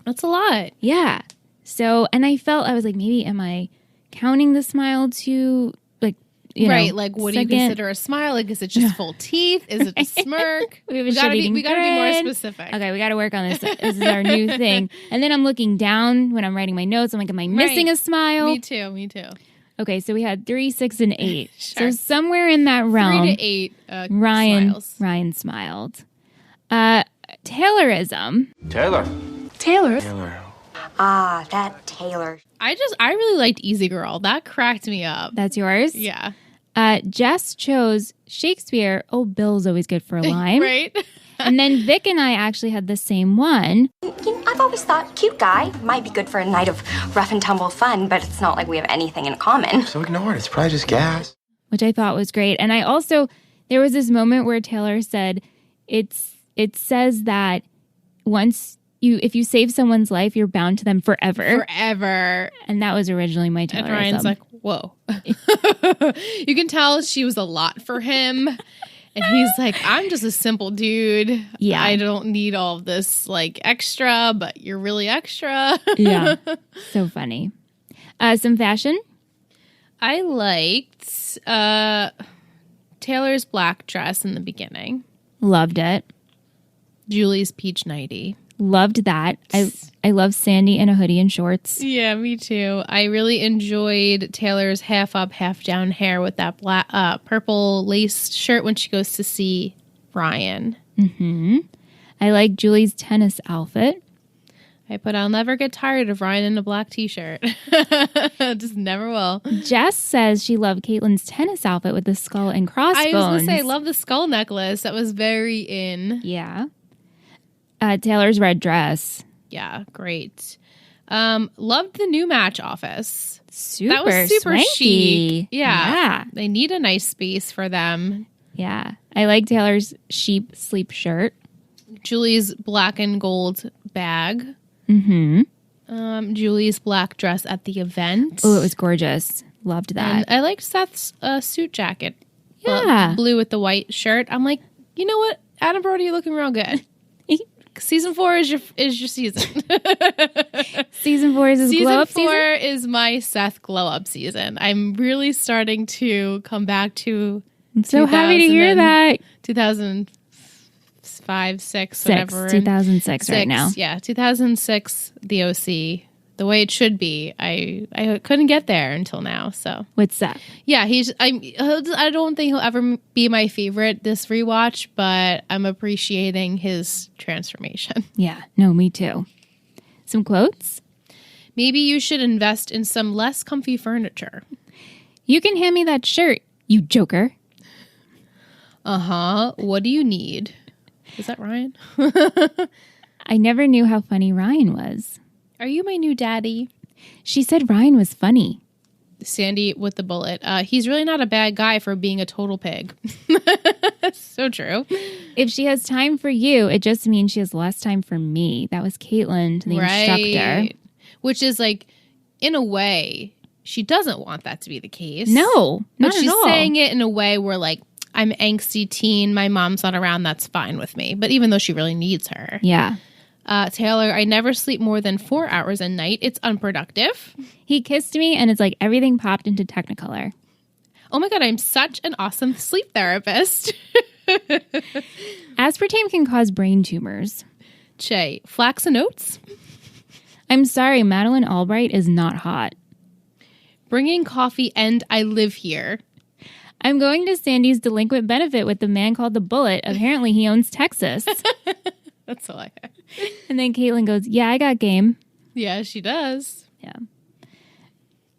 That's a lot. Yeah. So, and I was like, maybe am I counting the smile to, like, right, like, what do you consider a smile? Like, is it just full teeth? Is it a smirk? we gotta be more specific. Okay, we gotta work on this. This is our new thing. And then I'm looking down when I'm writing my notes. I'm like, am I missing a smile? Me too. Okay, so we had 3, 6, and 8. Sure. So somewhere in that realm, 3 to 8 Ryan smiles. Ryan smiled. Taylorism. Taylor. Ah, that Taylor. I really liked Easy Girl. That cracked me up. That's yours? Yeah. Jess chose Shakespeare. Oh, Bill's always good for a line. Right. And then Vic and I actually had the same one. I've always thought cute guy might be good for a night of rough and tumble fun, but it's not like we have anything in common. So ignore it. It's probably just gas. Which I thought was great. And I also, there was this moment where Taylor said, it says that if you save someone's life, you're bound to them forever. Forever. And that was originally my Taylorism. And Ryan's like, whoa. You can tell she was a lot for him. And he's like, I'm just a simple dude. Yeah. I don't need all of this like extra, but you're really extra. Yeah. So funny. Some fashion. I liked Taylor's black dress in the beginning. Loved it. Julie's peach nightie. Loved that. I love Sandy in a hoodie and shorts. Yeah, me too. I really enjoyed Taylor's half up, half down hair with that black, purple laced shirt when she goes to see Ryan. Mm-hmm. I like Julie's tennis outfit. I'll never get tired of Ryan in a black t-shirt. Just never will. Jess says she loved Caitlin's tennis outfit with the skull and crossbones. I was going to say, I love the skull necklace. That was very in. Yeah. Taylor's red dress. Yeah, great. Loved the new Match office. That was super chic. chic. Yeah. They need a nice space for them. Yeah. I like Taylor's sheep sleep shirt. Julie's black and gold bag. Mm-hmm. Julie's black dress at the event. Oh, it was gorgeous. Loved that. And I liked Seth's suit jacket. Yeah. Blue with the white shirt. I'm like, you know what? Adam Brody, you're looking real good. Season 4 is your season. Season 4 is his glow up season? Season 4 is my Seth glow up season. I'm really starting to come back to I'm so happy to hear that. 2005, 6, whatever. 2006 right now. Yeah, 2006, the OC. The way it should be. I couldn't get there until now, so. With Seth. Yeah, I don't think he'll ever be my favorite this rewatch, but I'm appreciating his transformation. Yeah, no, me too. Some quotes? Maybe you should invest in some less comfy furniture. You can hand me that shirt, you joker. Uh-huh. What do you need? Is that Ryan? I never knew how funny Ryan was. Are you my new daddy? She said Ryan was funny. Sandy with the bullet. He's really not a bad guy for being a total pig. So true. If she has time for you, it just means she has less time for me. That was Caitlin, the instructor. Which is like, in a way, she doesn't want that to be the case. No, not but she's at all. saying it in a way where like, I'm angsty teen, my mom's not around, that's fine with me. But even though she really needs her. Yeah. Taylor, I never sleep more than 4 hours a night. It's unproductive. He kissed me and it's like everything popped into Technicolor. Oh my God, I'm such an awesome sleep therapist. Aspartame can cause brain tumors. Che, flax and oats? I'm sorry, Madeleine Albright is not hot. Bringing coffee and I live here. I'm going to Sandy's delinquent benefit with the man called the Bullet. Apparently he owns Texas. That's all I have. And then Caitlin goes, yeah, I got game. Yeah, she does. Yeah.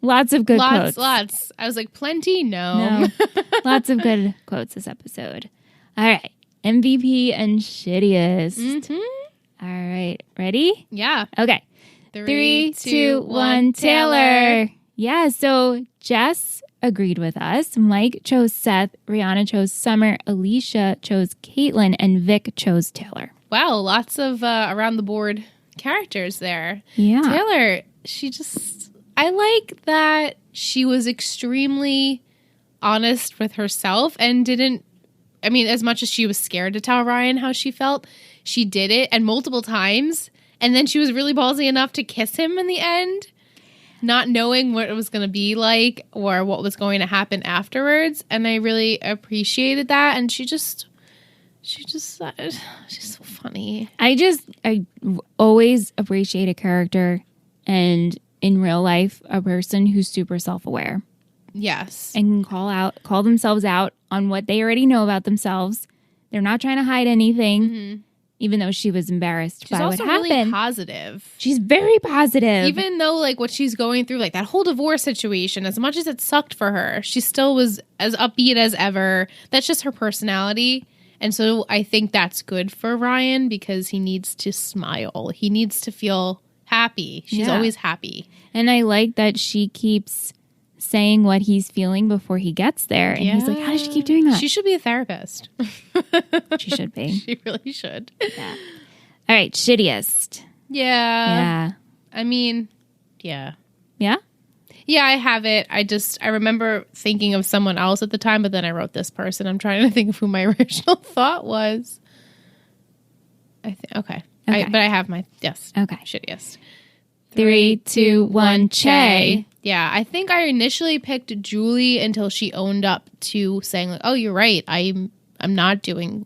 Lots of good quotes. Lots. I was like, plenty? No. Lots of good quotes this episode. All right. MVP and shittiest. Mm-hmm. All right. Ready? Yeah. Okay. 3, 2, 1, Taylor. Yeah, so Jess agreed with us. Mike chose Seth. Rihanna chose Summer. Alicia chose Caitlin. And Vic chose Taylor. Wow, lots of around the board characters there. Yeah. Taylor, I like that she was extremely honest with herself and as much as she was scared to tell Ryan how she felt, she did it and multiple times. And then she was really ballsy enough to kiss him in the end, not knowing what it was going to be like or what was going to happen afterwards. And I really appreciated that. And she's so funny. I always appreciate a character and in real life, a person who's super self-aware. Yes. And can call themselves out on what they already know about themselves. They're not trying to hide anything, even though she was embarrassed by what happened. She's also really positive. She's very positive. Even though, like, what she's going through, like, that whole divorce situation, as much as it sucked for her, she still was as upbeat as ever. That's just her personality. And so I think that's good for Ryan because he needs to smile. He needs to feel happy. She's always happy. And I like that she keeps saying what he's feeling before he gets there. And he's like, how does she keep doing that? She should be a therapist. She should be. She really should. Yeah. All right. Shittiest. Yeah. I mean, yeah. Yeah? Yeah, I have it. I remember thinking of someone else at the time, but then I wrote this person. I'm trying to think of who my original thought was. Okay. But I have my, yes. Okay. Shittiest. 3, 2, 1, Che. Yeah, I think I initially picked Julie until she owned up to saying, like, oh, you're right. I'm not doing,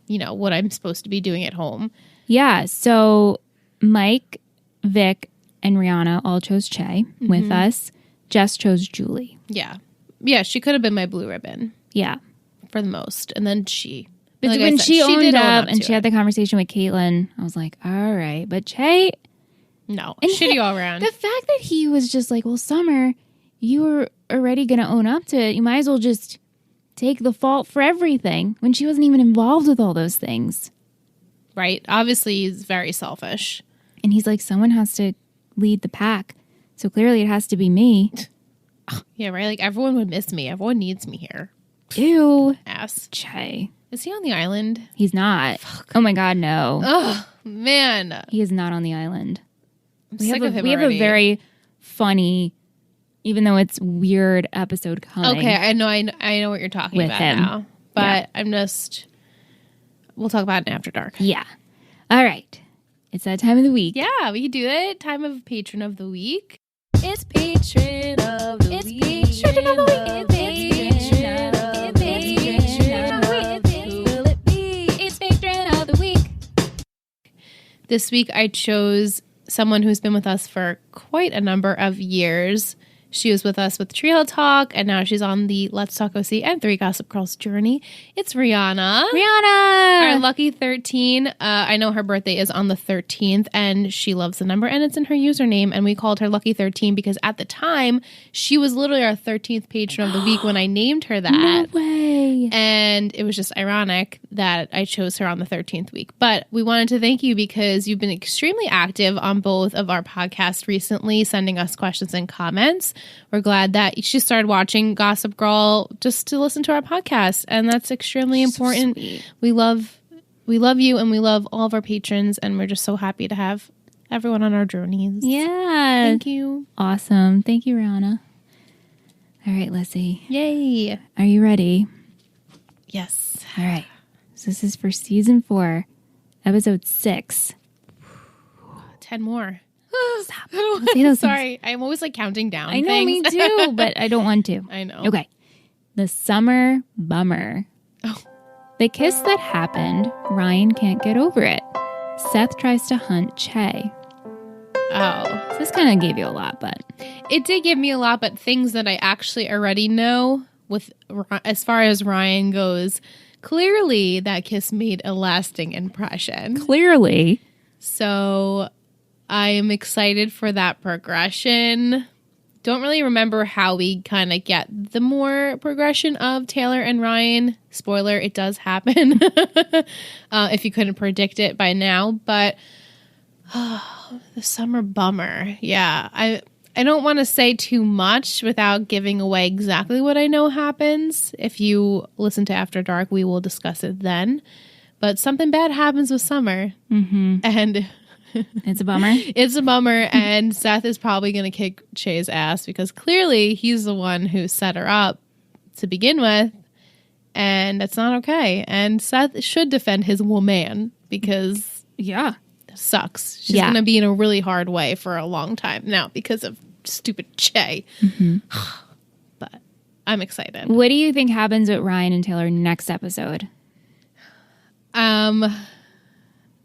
what I'm supposed to be doing at home. Yeah. So Mike, Vic, and Rihanna all chose Che with us. Jess chose Julie. Yeah. Yeah, she could have been my blue ribbon. Yeah. For the most. And then she. But like when I said, she owned did own up and to she had it. the conversation with Caitlin, I was like, all right. But Che... No, And shitty all around. The fact that he was just like, well, Summer, you were already going to own up to it. You might as well just take the fault for everything when she wasn't even involved with all those things. Right. Obviously, he's very selfish. And he's like, someone has to lead the pack. So clearly it has to be me. Yeah, right? Like, everyone would miss me. Everyone needs me here. Ew. Ass. Che. Is he on the island? He's not. Oh my God, no. Oh, man. He is not on the island. I'm sick of him We have already. a very funny, even though it's weird episode coming. Okay, I know what you're talking With about him. now. But Yeah. I'm just... We'll talk about it in After Dark. Yeah. All right. It's that time of the week. Yeah, we can do it. Time of Patron of the Week. It's Patron of the Week. It's Patron of the Week. It's Patron of the Week. Who will it be? It's Patron of the Week. This week I chose someone who's been with us for quite a number of years. She was with us with Trio Talk, and now she's on the Let's Talk OC and 3 Gossip Girls journey. It's Rihanna. Our lucky 13. I know her birthday is on the 13th, and she loves the number, and it's in her username, and we called her Lucky 13 because at the time, she was literally our 13th patron of the week when I named her that. No way. And it was just ironic that I chose her on the 13th week. But we wanted to thank you because you've been extremely active on both of our podcasts recently, sending us questions and comments. We're glad that she started watching Gossip Girl just to listen to our podcast, and that's extremely important. We love you, and we love all of our patrons, and we're just so happy to have everyone on our journeys. Yeah. Thank you. Awesome. Thank you, Rihanna. All right, Lizzie. Yay. Are you ready? Yes. All right. So this is for season 4, episode 6. 10 more. Stop. Don't say those Sorry. I'm always like counting down. I know, things. me too, but I don't want to. I know. Okay. The summer bummer. Oh. The kiss that happened, Ryan can't get over it. Seth tries to hunt Che. Oh. So this kind of gave you a lot, but It did give me a lot, but things that I actually already know with as far as Ryan goes, clearly that kiss made a lasting impression. clearly. So I am excited for that progression. Don't really remember how we kind of get the more progression of Taylor and Ryan. Spoiler, it does happen. If you couldn't predict it by now. But the summer bummer. Yeah, I don't want to say too much without giving away exactly what I know happens. If you listen to After Dark, we will discuss it then. But something bad happens with Summer. Mm-hmm. And It's a bummer. it's a bummer. And Seth is probably going to kick Che's ass because clearly he's the one who set her up to begin with. And that's not okay. And Seth should defend his woman because Yeah. it sucks. She's Yeah. going to be in a really hard way for a long time now because of stupid Che. But I'm excited. What do you think happens with Ryan and Taylor next episode?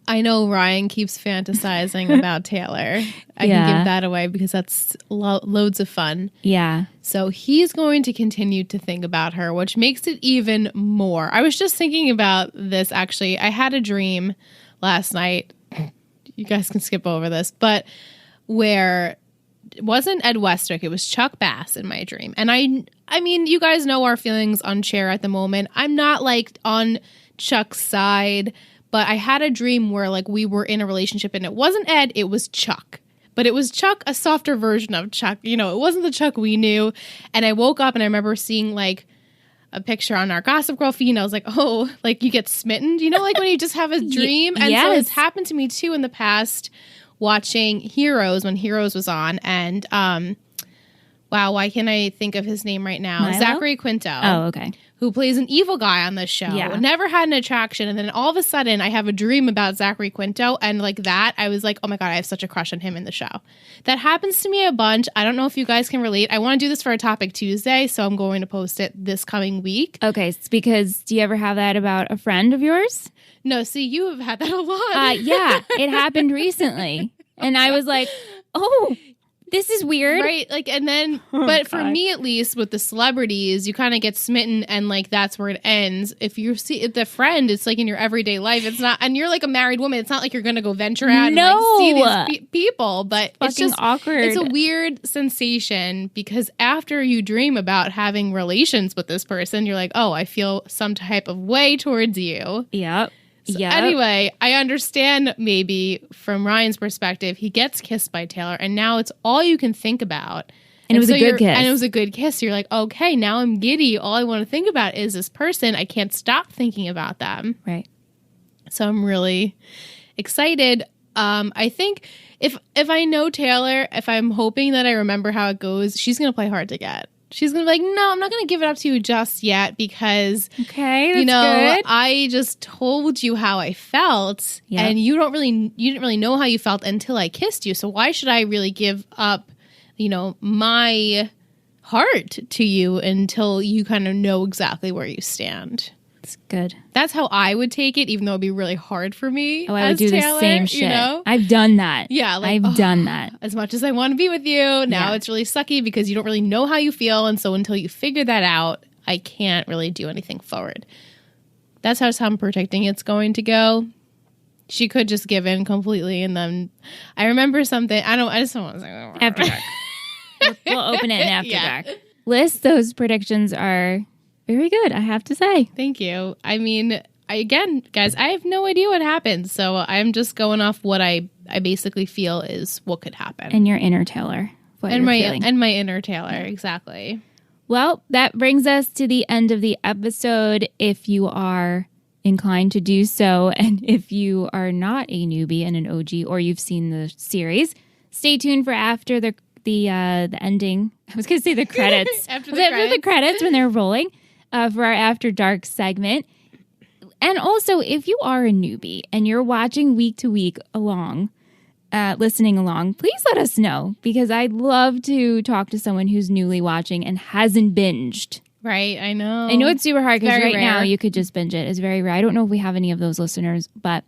I know Ryan keeps fantasizing about Taylor. I Yeah. can give that away because that's loads of fun. Yeah. So he's going to continue to think about her, which makes it even more. I was just thinking about this, actually. I had a dream last night. You guys can skip over this, but where it wasn't Ed Westwick, it was Chuck Bass in my dream. And I mean, you guys know our feelings on Cher at the moment. I'm not like on Chuck's side, but I had a dream where like we were in a relationship and it wasn't Ed, it was Chuck. But it was Chuck, a softer version of Chuck. You know, it wasn't the Chuck we knew. And I woke up and I remember seeing like a picture on our Gossip Girl feed. And I was like, oh, like you get smitten. You know, like when you just have a dream. And so yes. it's happened to me too in the past watching Heroes when Heroes was on. And wow, why can't I think of his name right now? Milo? Zachary Quinto. Oh, okay. Who plays an evil guy on this show. Yeah. Never had an attraction. And then all of a sudden, I have a dream about Zachary Quinto. And like that, I was like, oh my God, I have such a crush on him in the show. That happens to me a bunch. I don't know if you guys can relate. I want to do this for a Topic Tuesday, so I'm going to post it this coming week. Okay, it's because do you ever have that about a friend of yours? No, see, you have had that a lot. Yeah, it happened recently. And I was like, oh, this is weird. Right. Like, and then, but for me at least, with the celebrities, you kind of get smitten and like that's where it ends. If you see the friend, it's like in your everyday life. It's not, and you're like a married woman. It's not like you're going to go venture out and like see these people, but it's just awkward. It's a weird sensation because after you dream about having relations with this person, you're like, oh, I feel some type of way towards you. Yep. So anyway, I understand maybe from Ryan's perspective, he gets kissed by Taylor and now it's all you can think about. And it was a good kiss. And it was a good kiss. You're like, okay, now I'm giddy. All I want to think about is this person. I can't stop thinking about them. Right. So I'm really excited. I think if I know Taylor, if I'm hoping that I remember how it goes, she's going to play hard to get. She's going to be like, no, I'm not going to give it up to you just yet because, okay, that's you know, good. I just told you how I felt and you didn't really know how you felt until I kissed you. So why should I really give up, you know, my heart to you until you kind of know exactly where you stand? It's good. That's how I would take it, even though it'd be really hard for me. Oh, I would do Taylor, the same shit. You know? I've done that. Yeah. Like, I've done that. As much as I want to be with you, now it's really sucky because you don't really know how you feel. And so until you figure that out, I can't really do anything forward. That's how I'm predicting it's going to go. She could just give in completely. And then I remember something. I just don't want to say that. After dark. We'll open it in After Dark. Liz, those predictions are very good, I have to say. Thank you. I mean, again, guys, I have no idea what happened. So I'm just going off what I basically feel is what could happen. And your inner Taylor. And my inner Taylor, exactly. Well, that brings us to the end of the episode. If you are inclined to do so, and if you are not a newbie and an OG, or you've seen the series, stay tuned for after the ending. I was going to say the credits. After the credits when they're rolling for our After Dark segment. And also, if you are a newbie and you're watching week to week along, listening along, please let us know because I'd love to talk to someone who's newly watching and hasn't binged. Right, I know. I know it's super hard because right rare. now you could just binge it. It's very rare. I don't know if we have any of those listeners, but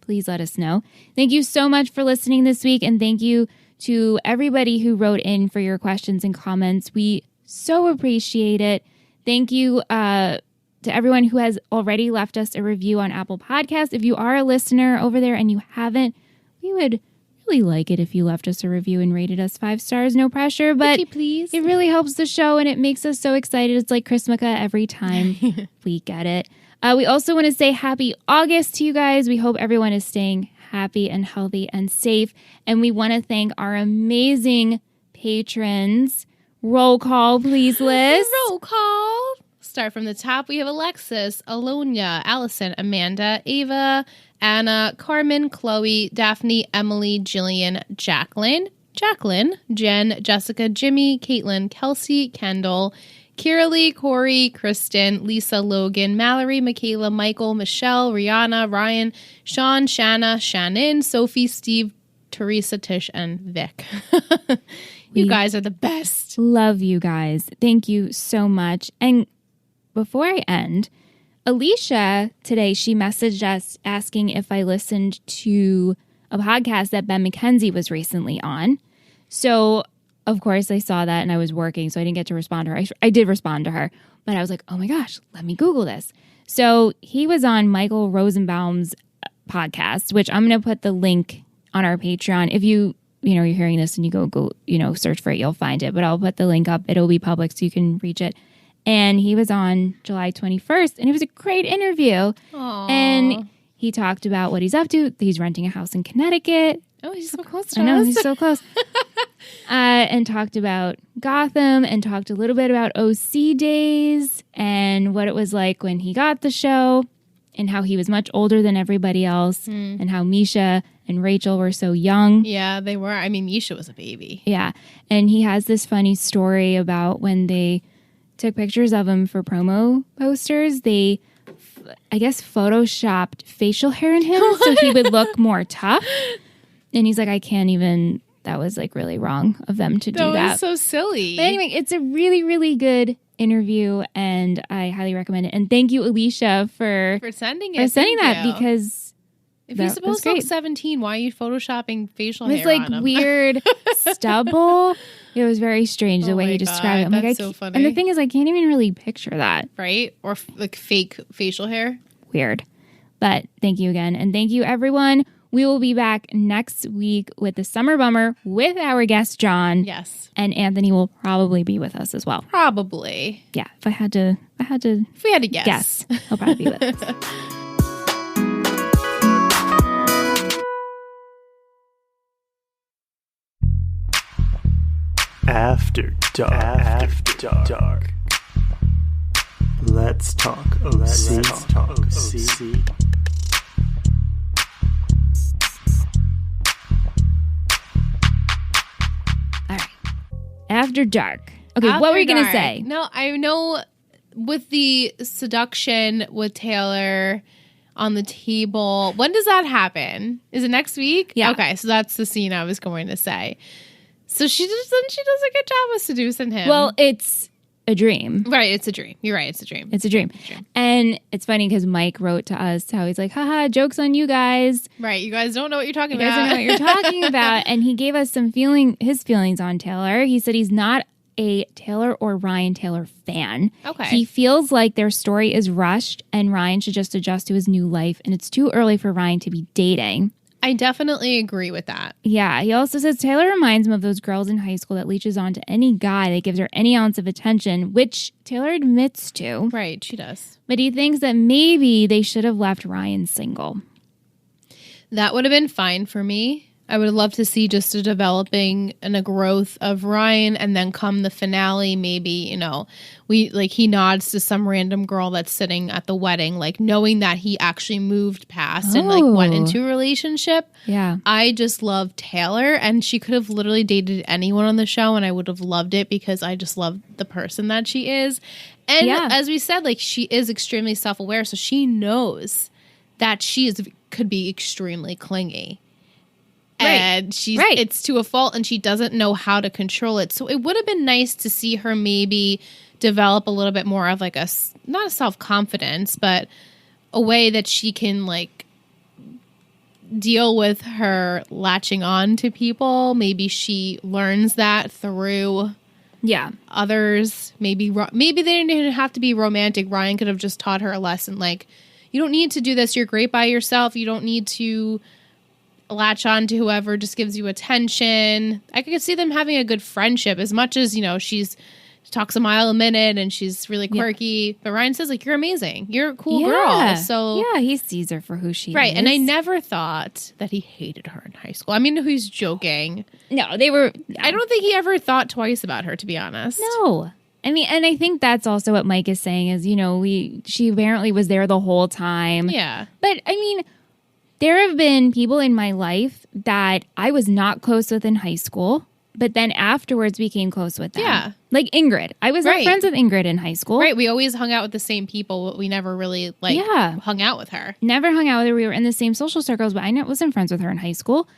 please let us know. Thank you so much for listening this week, and thank you to everybody who wrote in for your questions and comments. We so appreciate it. Thank you to everyone who has already left us a review on Apple Podcasts. If you are a listener over there and you haven't, we would really like it if you left us a review and rated us 5 stars. No pressure, but please. It really helps the show and it makes us so excited. It's like Christmaka every time we get it. We also want to say happy August to you guys. We hope everyone is staying happy and healthy and safe. And we want to thank our amazing patrons. Roll call, please, Liz. Roll call. Start from the top. We have Alexis, Alonia, Allison, Amanda, Ava, Anna, Carmen, Chloe, Daphne, Emily, Jillian, Jacqueline, Jen, Jessica, Jimmy, Caitlin, Kelsey, Kendall, Kiralee, Corey, Kristen, Lisa, Logan, Mallory, Michaela, Michael, Michelle, Rihanna, Ryan, Sean, Shanna, Shannon, Sophie, Steve, Teresa, Tish, and Vic. You guys are the best. Love you guys. Thank you so much. And before I end, Alicia today, she messaged us asking if I listened to a podcast that Ben McKenzie was recently on. So, of course, I saw that and I was working, so I didn't get to respond to her. I did respond to her, but I was like, oh my gosh, let me Google this. So he was on Michael Rosenbaum's podcast, which I'm going to put the link on our Patreon. If you're hearing this and you go, search for it, you'll find it. But I'll put the link up. It'll be public so you can reach it. And he was on July 21st, and it was a great interview. Aww. And he talked about what he's up to. He's renting a house in Connecticut. Oh, he's so close to us. I know, he's so close. And talked about Gotham and talked a little bit about OC days and what it was like when he got the show and how he was much older than everybody else and how Misha and and Rachel were so young. Yeah, they were. I mean, Misha was a baby. Yeah. And he has this funny story about when they took pictures of him for promo posters. They, I guess, photoshopped facial hair in him so he would look more tough. And he's like, I can't even, that was like really wrong of them to do that. That was so silly. But anyway, it's a really, really good interview and I highly recommend it. And thank you, Alicia, for sending it. For sending Thank that you. because if you're supposed to look 17, why are you photoshopping facial it was hair like on him? weird stubble. It was very strange the Oh way my he described it. I'm God, like, that's so funny. And the thing is, I can't even really picture that. Right? Or like fake facial hair. Weird. But thank you again. And thank you, everyone. We will be back next week with the Summer Bummer with our guest, John. Yes. And Anthony will probably be with us as well. Probably. Yeah. If we had to guess. he'll probably be with us. After dark. After dark. Let's talk OC. All right. After dark. Okay, what After were you going to dark. say? No, I know with the seduction with Taylor on the table, when does that happen? Is it next week? Yeah. Okay, so that's the scene I was going to say. So she does a good job of seducing him. Well, it's a dream. Right, it's a dream. You're right, it's a dream. It's a dream. And it's funny because Mike wrote to us how he's like, haha, joke's on you guys. Right, you guys don't know what you're talking You guys don't know what you're talking about. And he gave us his feelings on Taylor. He said he's not a Taylor or Ryan Taylor fan. Okay. He feels like their story is rushed and Ryan should just adjust to his new life. And it's too early for Ryan to be dating. I definitely agree with that. Yeah, he also says Taylor reminds him of those girls in high school that leeches on to any guy that gives her any ounce of attention, which Taylor admits to. Right, she does. But he thinks that maybe they should have left Ryan single. That would have been fine for me. I would love to see just a developing and a growth of Ryan, and then come the finale, maybe, he nods to some random girl that's sitting at the wedding, like knowing that he actually moved past and like went into a relationship. Yeah. I just love Taylor, and she could have literally dated anyone on the show, and I would have loved it because I just love the person that she is. And as we said, like, she is extremely self-aware, so she knows that could be extremely clingy. And it's to a fault, and she doesn't know how to control it. So it would have been nice to see her maybe develop a little bit more of like not a self-confidence, but a way that she can like deal with her latching on to people. Maybe she learns that through others. Maybe they didn't even have to be romantic. Ryan could have just taught her a lesson. Like, you don't need to do this. You're great by yourself. You don't need to latch on to whoever just gives you attention. I could see them having a good friendship, as much as, she talks a mile a minute and she's really quirky. But Ryan says, like, you're amazing. You're a cool girl. So yeah, he sees her for who she is. Right. And I never thought that he hated her in high school. I mean, he's joking. No, they were. I don't think he ever thought twice about her, to be honest. No. I mean, and I think that's also what Mike is saying is, she apparently was there the whole time. Yeah. But I mean, there have been people in my life that I was not close with in high school, but then afterwards became close with them. Yeah. Like Ingrid. I was not friends with Ingrid in high school. Right. We always hung out with the same people, but we never really hung out with her. Never hung out with her. We were in the same social circles, but I wasn't friends with her in high school.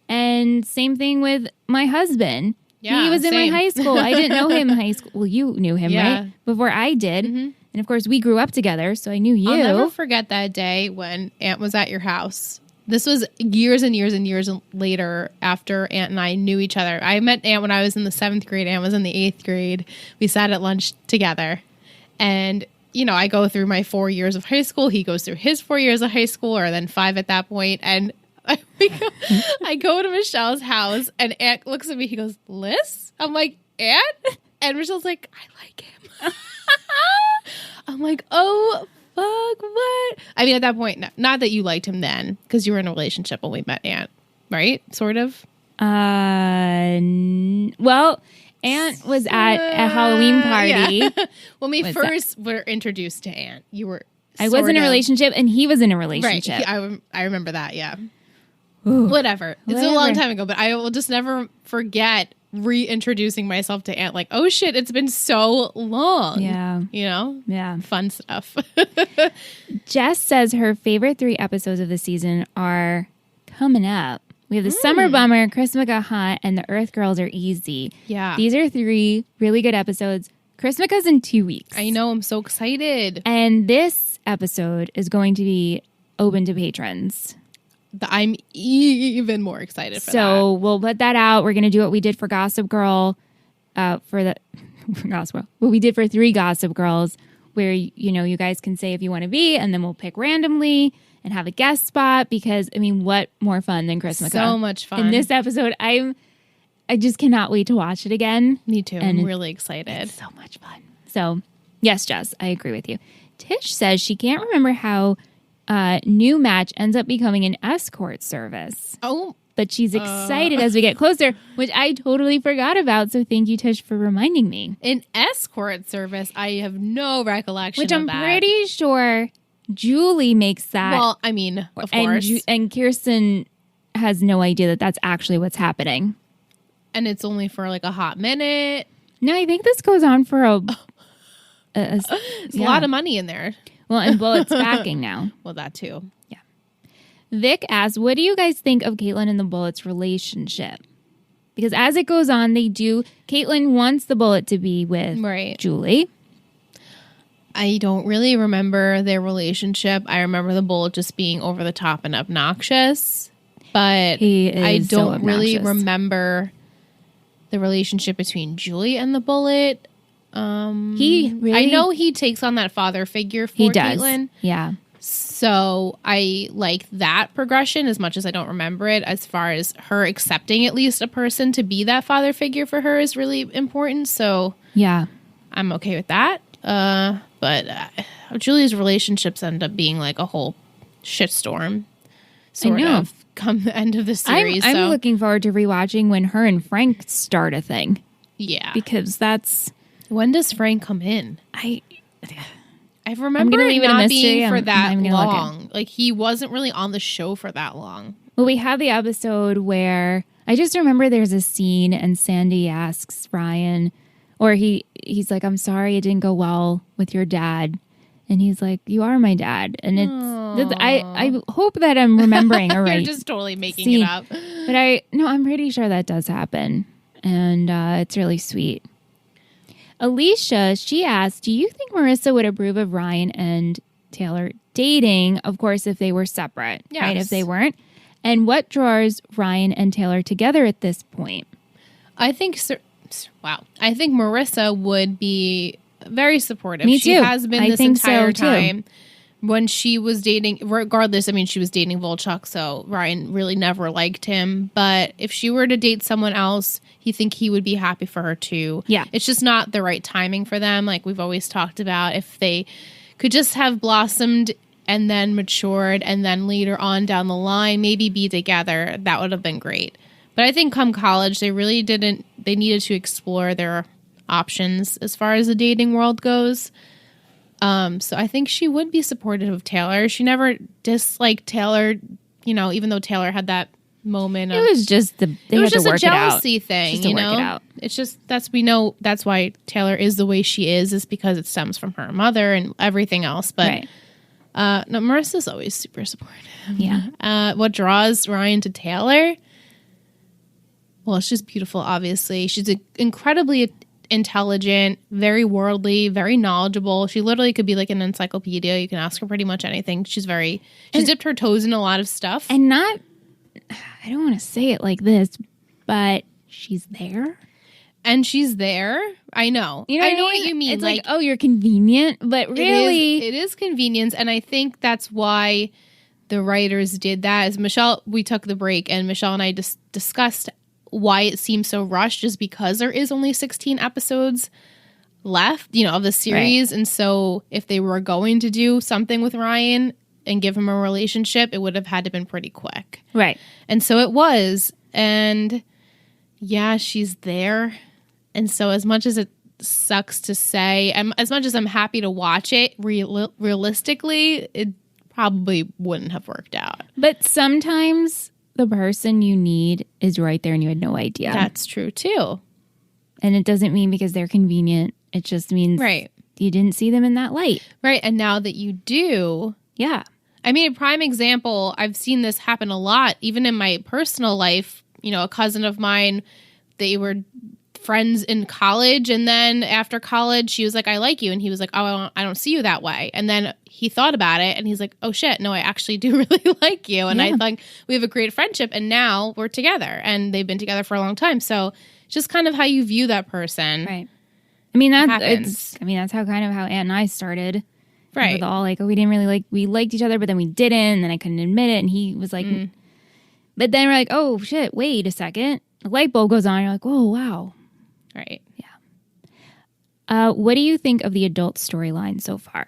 And same thing with my husband. Yeah, he was in my same. high school. I didn't know him in high school. Well, you knew him, right? Before I did. Mm-hmm. And of course, we grew up together, so I knew you. I'll never forget that day when Aunt was at your house. This was years and years and years later after Aunt and I knew each other. I met Aunt when I was in the 7th grade. Aunt was in the 8th grade. We sat at lunch together. And, I go through my 4 years of high school. He goes through his 4 years of high school, or then 5 at that point. And I go to Michelle's house, and Aunt looks at me. He goes, Liz? I'm like, Aunt? And Michelle's like, I like him. I'm like, oh, fuck, what? I mean, at that point, not that you liked him then, because you were in a relationship when we met Aunt, right? Sort of? Well, Aunt was at a Halloween party. Yeah. When we first were introduced to Aunt, you were I was in a relationship, and he was in a relationship. Right. I remember that, yeah. Whatever. It's a long time ago, but I will just never forget reintroducing myself to Aunt. Like, oh shit, it's been so long. Yeah. You know? Yeah. Fun stuff. Jess says her favorite 3 episodes of the season are coming up. We have the Summer Bummer, Christmas Hot, and the Earth Girls Are Easy. Yeah. These are 3 really good episodes. Christmas in 2 weeks. I know. I'm so excited. And this episode is going to be open to patrons. I'm even more excited for that. So we'll put that out. We're going to do what we did for Gossip Girl, for Gossip Girl. What we did for 3 Gossip Girls, where, you know, you guys can say if you want to be, and then we'll pick randomly and have a guest spot. Because, I mean, what more fun than Christmas? So much fun. In this episode, I just cannot wait to watch it again. Me too. I'm really excited. It's so much fun. So, yes, Jess, I agree with you. Tish says she can't remember how New Match ends up becoming an escort service. Oh. But she's excited as we get closer, which I totally forgot about. So thank you, Tish, for reminding me. An escort service? I have no recollection which of I'm that. pretty sure Julie makes that. Well, I mean, of course. And Kirsten has no idea that that's actually what's happening. And it's only for like a hot minute. No, I think this goes on for There's a lot of money in there. Well, and Bullet's backing now. Well, that too. Yeah. Vic asks, what do you guys think of Caitlin and the Bullet's relationship? Because as it goes on, Caitlin wants the Bullet to be with Julie. I don't really remember their relationship. I remember the Bullet just being over the top and obnoxious. But I don't really remember the relationship between Julie and the Bullet. I know he takes on that father figure for Caitlin. Yeah. So I like that progression as much as I don't remember it. As far as her accepting at least a person to be that father figure for her is really important. So yeah, I'm okay with that. But Julie's relationships end up being like a whole shitstorm. Sort of come the end of the series. I'm looking forward to rewatching when her and Frank start a thing. Yeah. Because that's... When does Frank come in? I remember it not being for that long. Like, he wasn't really on the show for that long. Well, we had the episode where... I just remember there's a scene and Sandy asks Ryan... Or he's like, I'm sorry it didn't go well with your dad. And he's like, you are my dad. And I hope that I'm remembering all right. You're just totally making it up. But I'm pretty sure that does happen. And it's really sweet. Alicia, she asked, do you think Marissa would approve of Ryan and Taylor dating? Of course, if they were separate, right? If they weren't. And what draws Ryan and Taylor together at this point? I think Marissa would be very supportive. Me too. She has been this entire so time. When she was dating, regardless, I mean, she was dating Volchuk, so Ryan really never liked him. But if she were to date someone else, he would be happy for her too. Yeah. It's just not the right timing for them. Like we've always talked about, if they could just have blossomed and then matured and then later on down the line, maybe be together, that would have been great. But I think come college, they needed to explore their options as far as the dating world goes. So I think she would be supportive of Taylor. She never disliked Taylor, even though Taylor had that moment. It was just a jealousy thing, you know? It's just, we know that's why Taylor is the way she is because it stems from her mother and everything else. But no, Marissa's always super supportive. Yeah. What draws Ryan to Taylor? Well, she's beautiful, obviously. She's incredibly intelligent, very worldly, very knowledgeable. She literally could be like an encyclopedia. You can ask her pretty much anything. She's dipped her toes in a lot of stuff. And I don't want to say it like this, but she's there. And she's there. I know. I know what you mean. It's like, oh, you're convenient, but really... It is convenience, and I think that's why the writers did that. As Michelle, we took the break, and Michelle and I discussed why it seems so rushed is because there is only 16 episodes left, of the series. Right. And so if they were going to do something with Ryan and give him a relationship, it would have had to been pretty quick. Right. And so it was. And yeah, she's there. And so as much as it sucks to say, as much as I'm happy to watch it, realistically, it probably wouldn't have worked out. But sometimes the person you need is right there and you had no idea. That's true too. And it doesn't mean because they're convenient. It just means you didn't see them in that light. Right. And now that you do. Yeah. I mean, a prime example, I've seen this happen a lot, even in my personal life. You know, a cousin of mine, they were friends in college, and then after college she was like, I like you, and he was like, oh, I don't see you that way. And then he thought about it and he's like, oh shit, no, I actually do really like you, and I think we have a great friendship, and now we're together, and they've been together for a long time. So it's just kind of how you view that person, right? I mean, that's how kind of how Aunt and I started, right? With all like, oh, we liked each other, but then we didn't, and then I couldn't admit it, and he was like, but then we're like, oh shit, wait a second, the light bulb goes on, you're like, oh wow. Right. Yeah. What do you think of the adult storyline so far?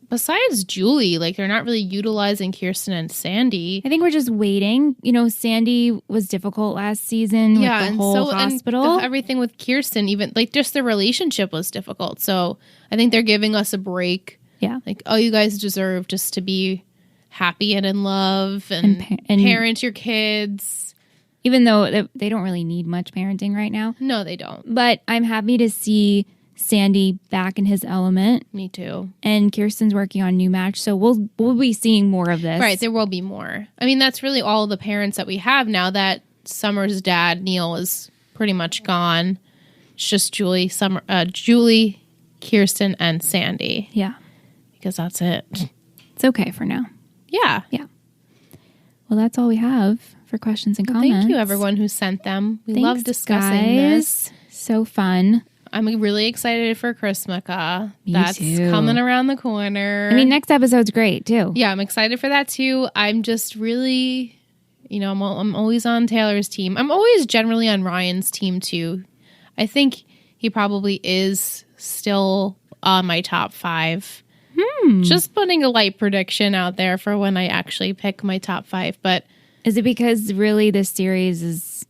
Besides Julie, like they're not really utilizing Kirsten and Sandy. I think we're just waiting. You know, Sandy was difficult last season with the whole hospital. Everything with Kirsten, even like just the relationship was difficult. So I think they're giving us a break. Yeah. Like, oh, you guys deserve just to be happy and in love and parent your kids. Even though they don't really need much parenting right now. No, they don't. But I'm happy to see Sandy back in his element. Me too. And Kirsten's working on New Match, so we'll be seeing more of this. Right, there will be more. I mean, that's really all the parents that we have now that Summer's dad, Neil, is pretty much gone. It's just Julie, Kirsten, and Sandy. Yeah. Because that's it. It's okay for now. Yeah. Yeah. Well, that's all we have for questions and comments. Thank you, everyone who sent them. We love discussing this. So fun. I'm really excited for Christmaka. Me That's too. coming around the corner. I mean, next episode's great, too. Yeah, I'm excited for that, too. I'm just really, I'm always on Taylor's team. I'm always generally on Ryan's team, too. I think he probably is still on my top 5. Just putting a light prediction out there for when I actually pick my top 5. But is it because really this series is,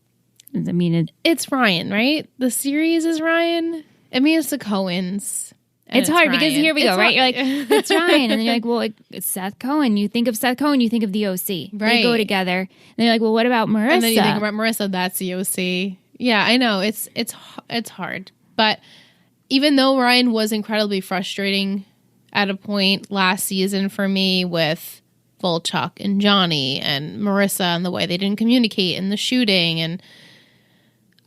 it's Ryan, right? The series is Ryan. I mean, it's the Coens. It's hard Ryan. because here we go, right? You're like, it's Ryan. And then you're like, well, it's Seth Cohen. You think of Seth Cohen, you think of the OC. Right. They go together. And then you're like, well, what about Marissa? And then you think about Marissa, that's the OC. Yeah, I know. It's hard. But even though Ryan was incredibly frustrating at a point last season for me with Volchuk and Johnny and Marissa and the way they didn't communicate in the shooting, and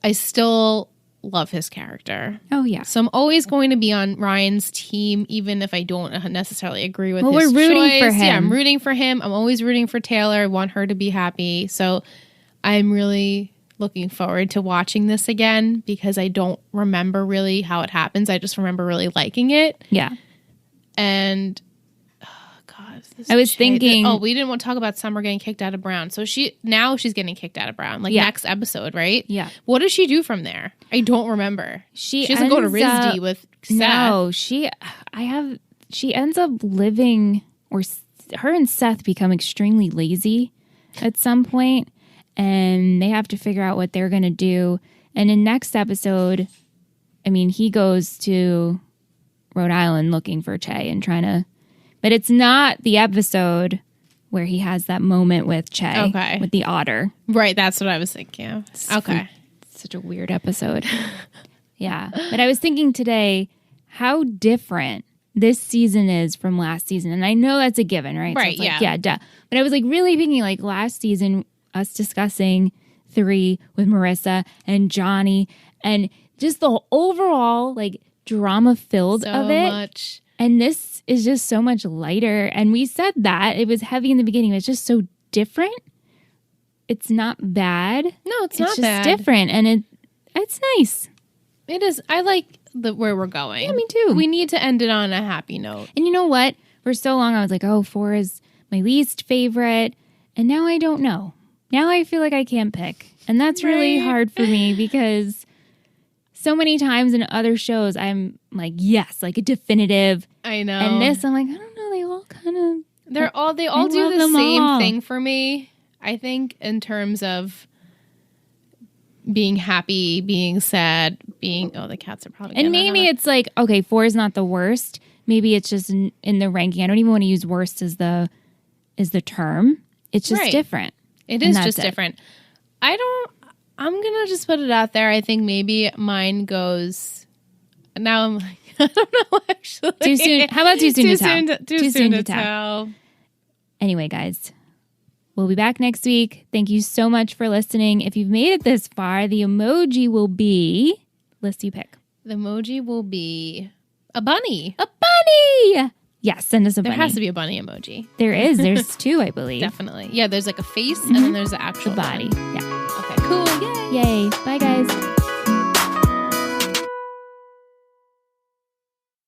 I still love his character. Oh, yeah. So I'm always going to be on Ryan's team, even if I don't necessarily agree with his we're rooting choice. for him. Yeah, I'm rooting for him. I'm always rooting for Taylor. I want her to be happy. So I'm really looking forward to watching this again because I don't remember really how it happens. I just remember really liking it. Yeah. And God, I was thinking, we didn't want to talk about Summer getting kicked out of Brown. So she's getting kicked out of Brown, next episode, right? Yeah. What does she do from there? I don't remember. She doesn't go to RISD with Seth. No, she ends up living, or her and Seth become extremely lazy at some point, and they have to figure out what they're going to do. And in next episode, I mean, he goes to Rhode Island looking for Che and trying to, but it's not the episode where he has that moment with Che, with the otter. Right, that's what I was thinking of. Okay. It's such a weird episode. Yeah. But I was thinking today how different this season is from last season. And I know that's a given, right? Right, so it's like, yeah, duh. But I was like really thinking like last season, us discussing 3 with Marissa and Johnny and just the overall like drama filled of it. Much. And this is just so much lighter. And we said that it was heavy in the beginning. It's just so different. It's not bad. No, it's not just bad. Different, and it's nice. It is. I like where we're going. Yeah, me too. We need to end it on a happy note. And you know what? For so long, I was like, oh, 4 is my least favorite. And now I don't know. Now I feel like I can't pick. And that's really hard for me because so many times in other shows, I'm like, yes, like a definitive. I know. And this, I'm like, I don't know. They all kind of. They all do the same thing for me. I think in terms of being happy, being sad, the cats are probably. And maybe it's like, okay, 4 is not the worst. Maybe it's just in the ranking. I don't even want to use worst as the is the term. It's just Right. different. It And is that's just it. different. I'm going to just put it out there. I think maybe mine goes. Now I'm like, I don't know, actually. Too soon. How about too soon to tell? Too soon to tell. Anyway, guys, we'll be back next week. Thank you so much for listening. If you've made it this far, the emoji will be, list you pick. The emoji will be a bunny. A bunny! Yes, send us a There bunny. has to be a bunny emoji. There is. There's two, I believe. Definitely. Yeah, there's like a face and then there's the actual The body. bunny. Yeah. Okay, cool. Yay. Yay. Bye, guys.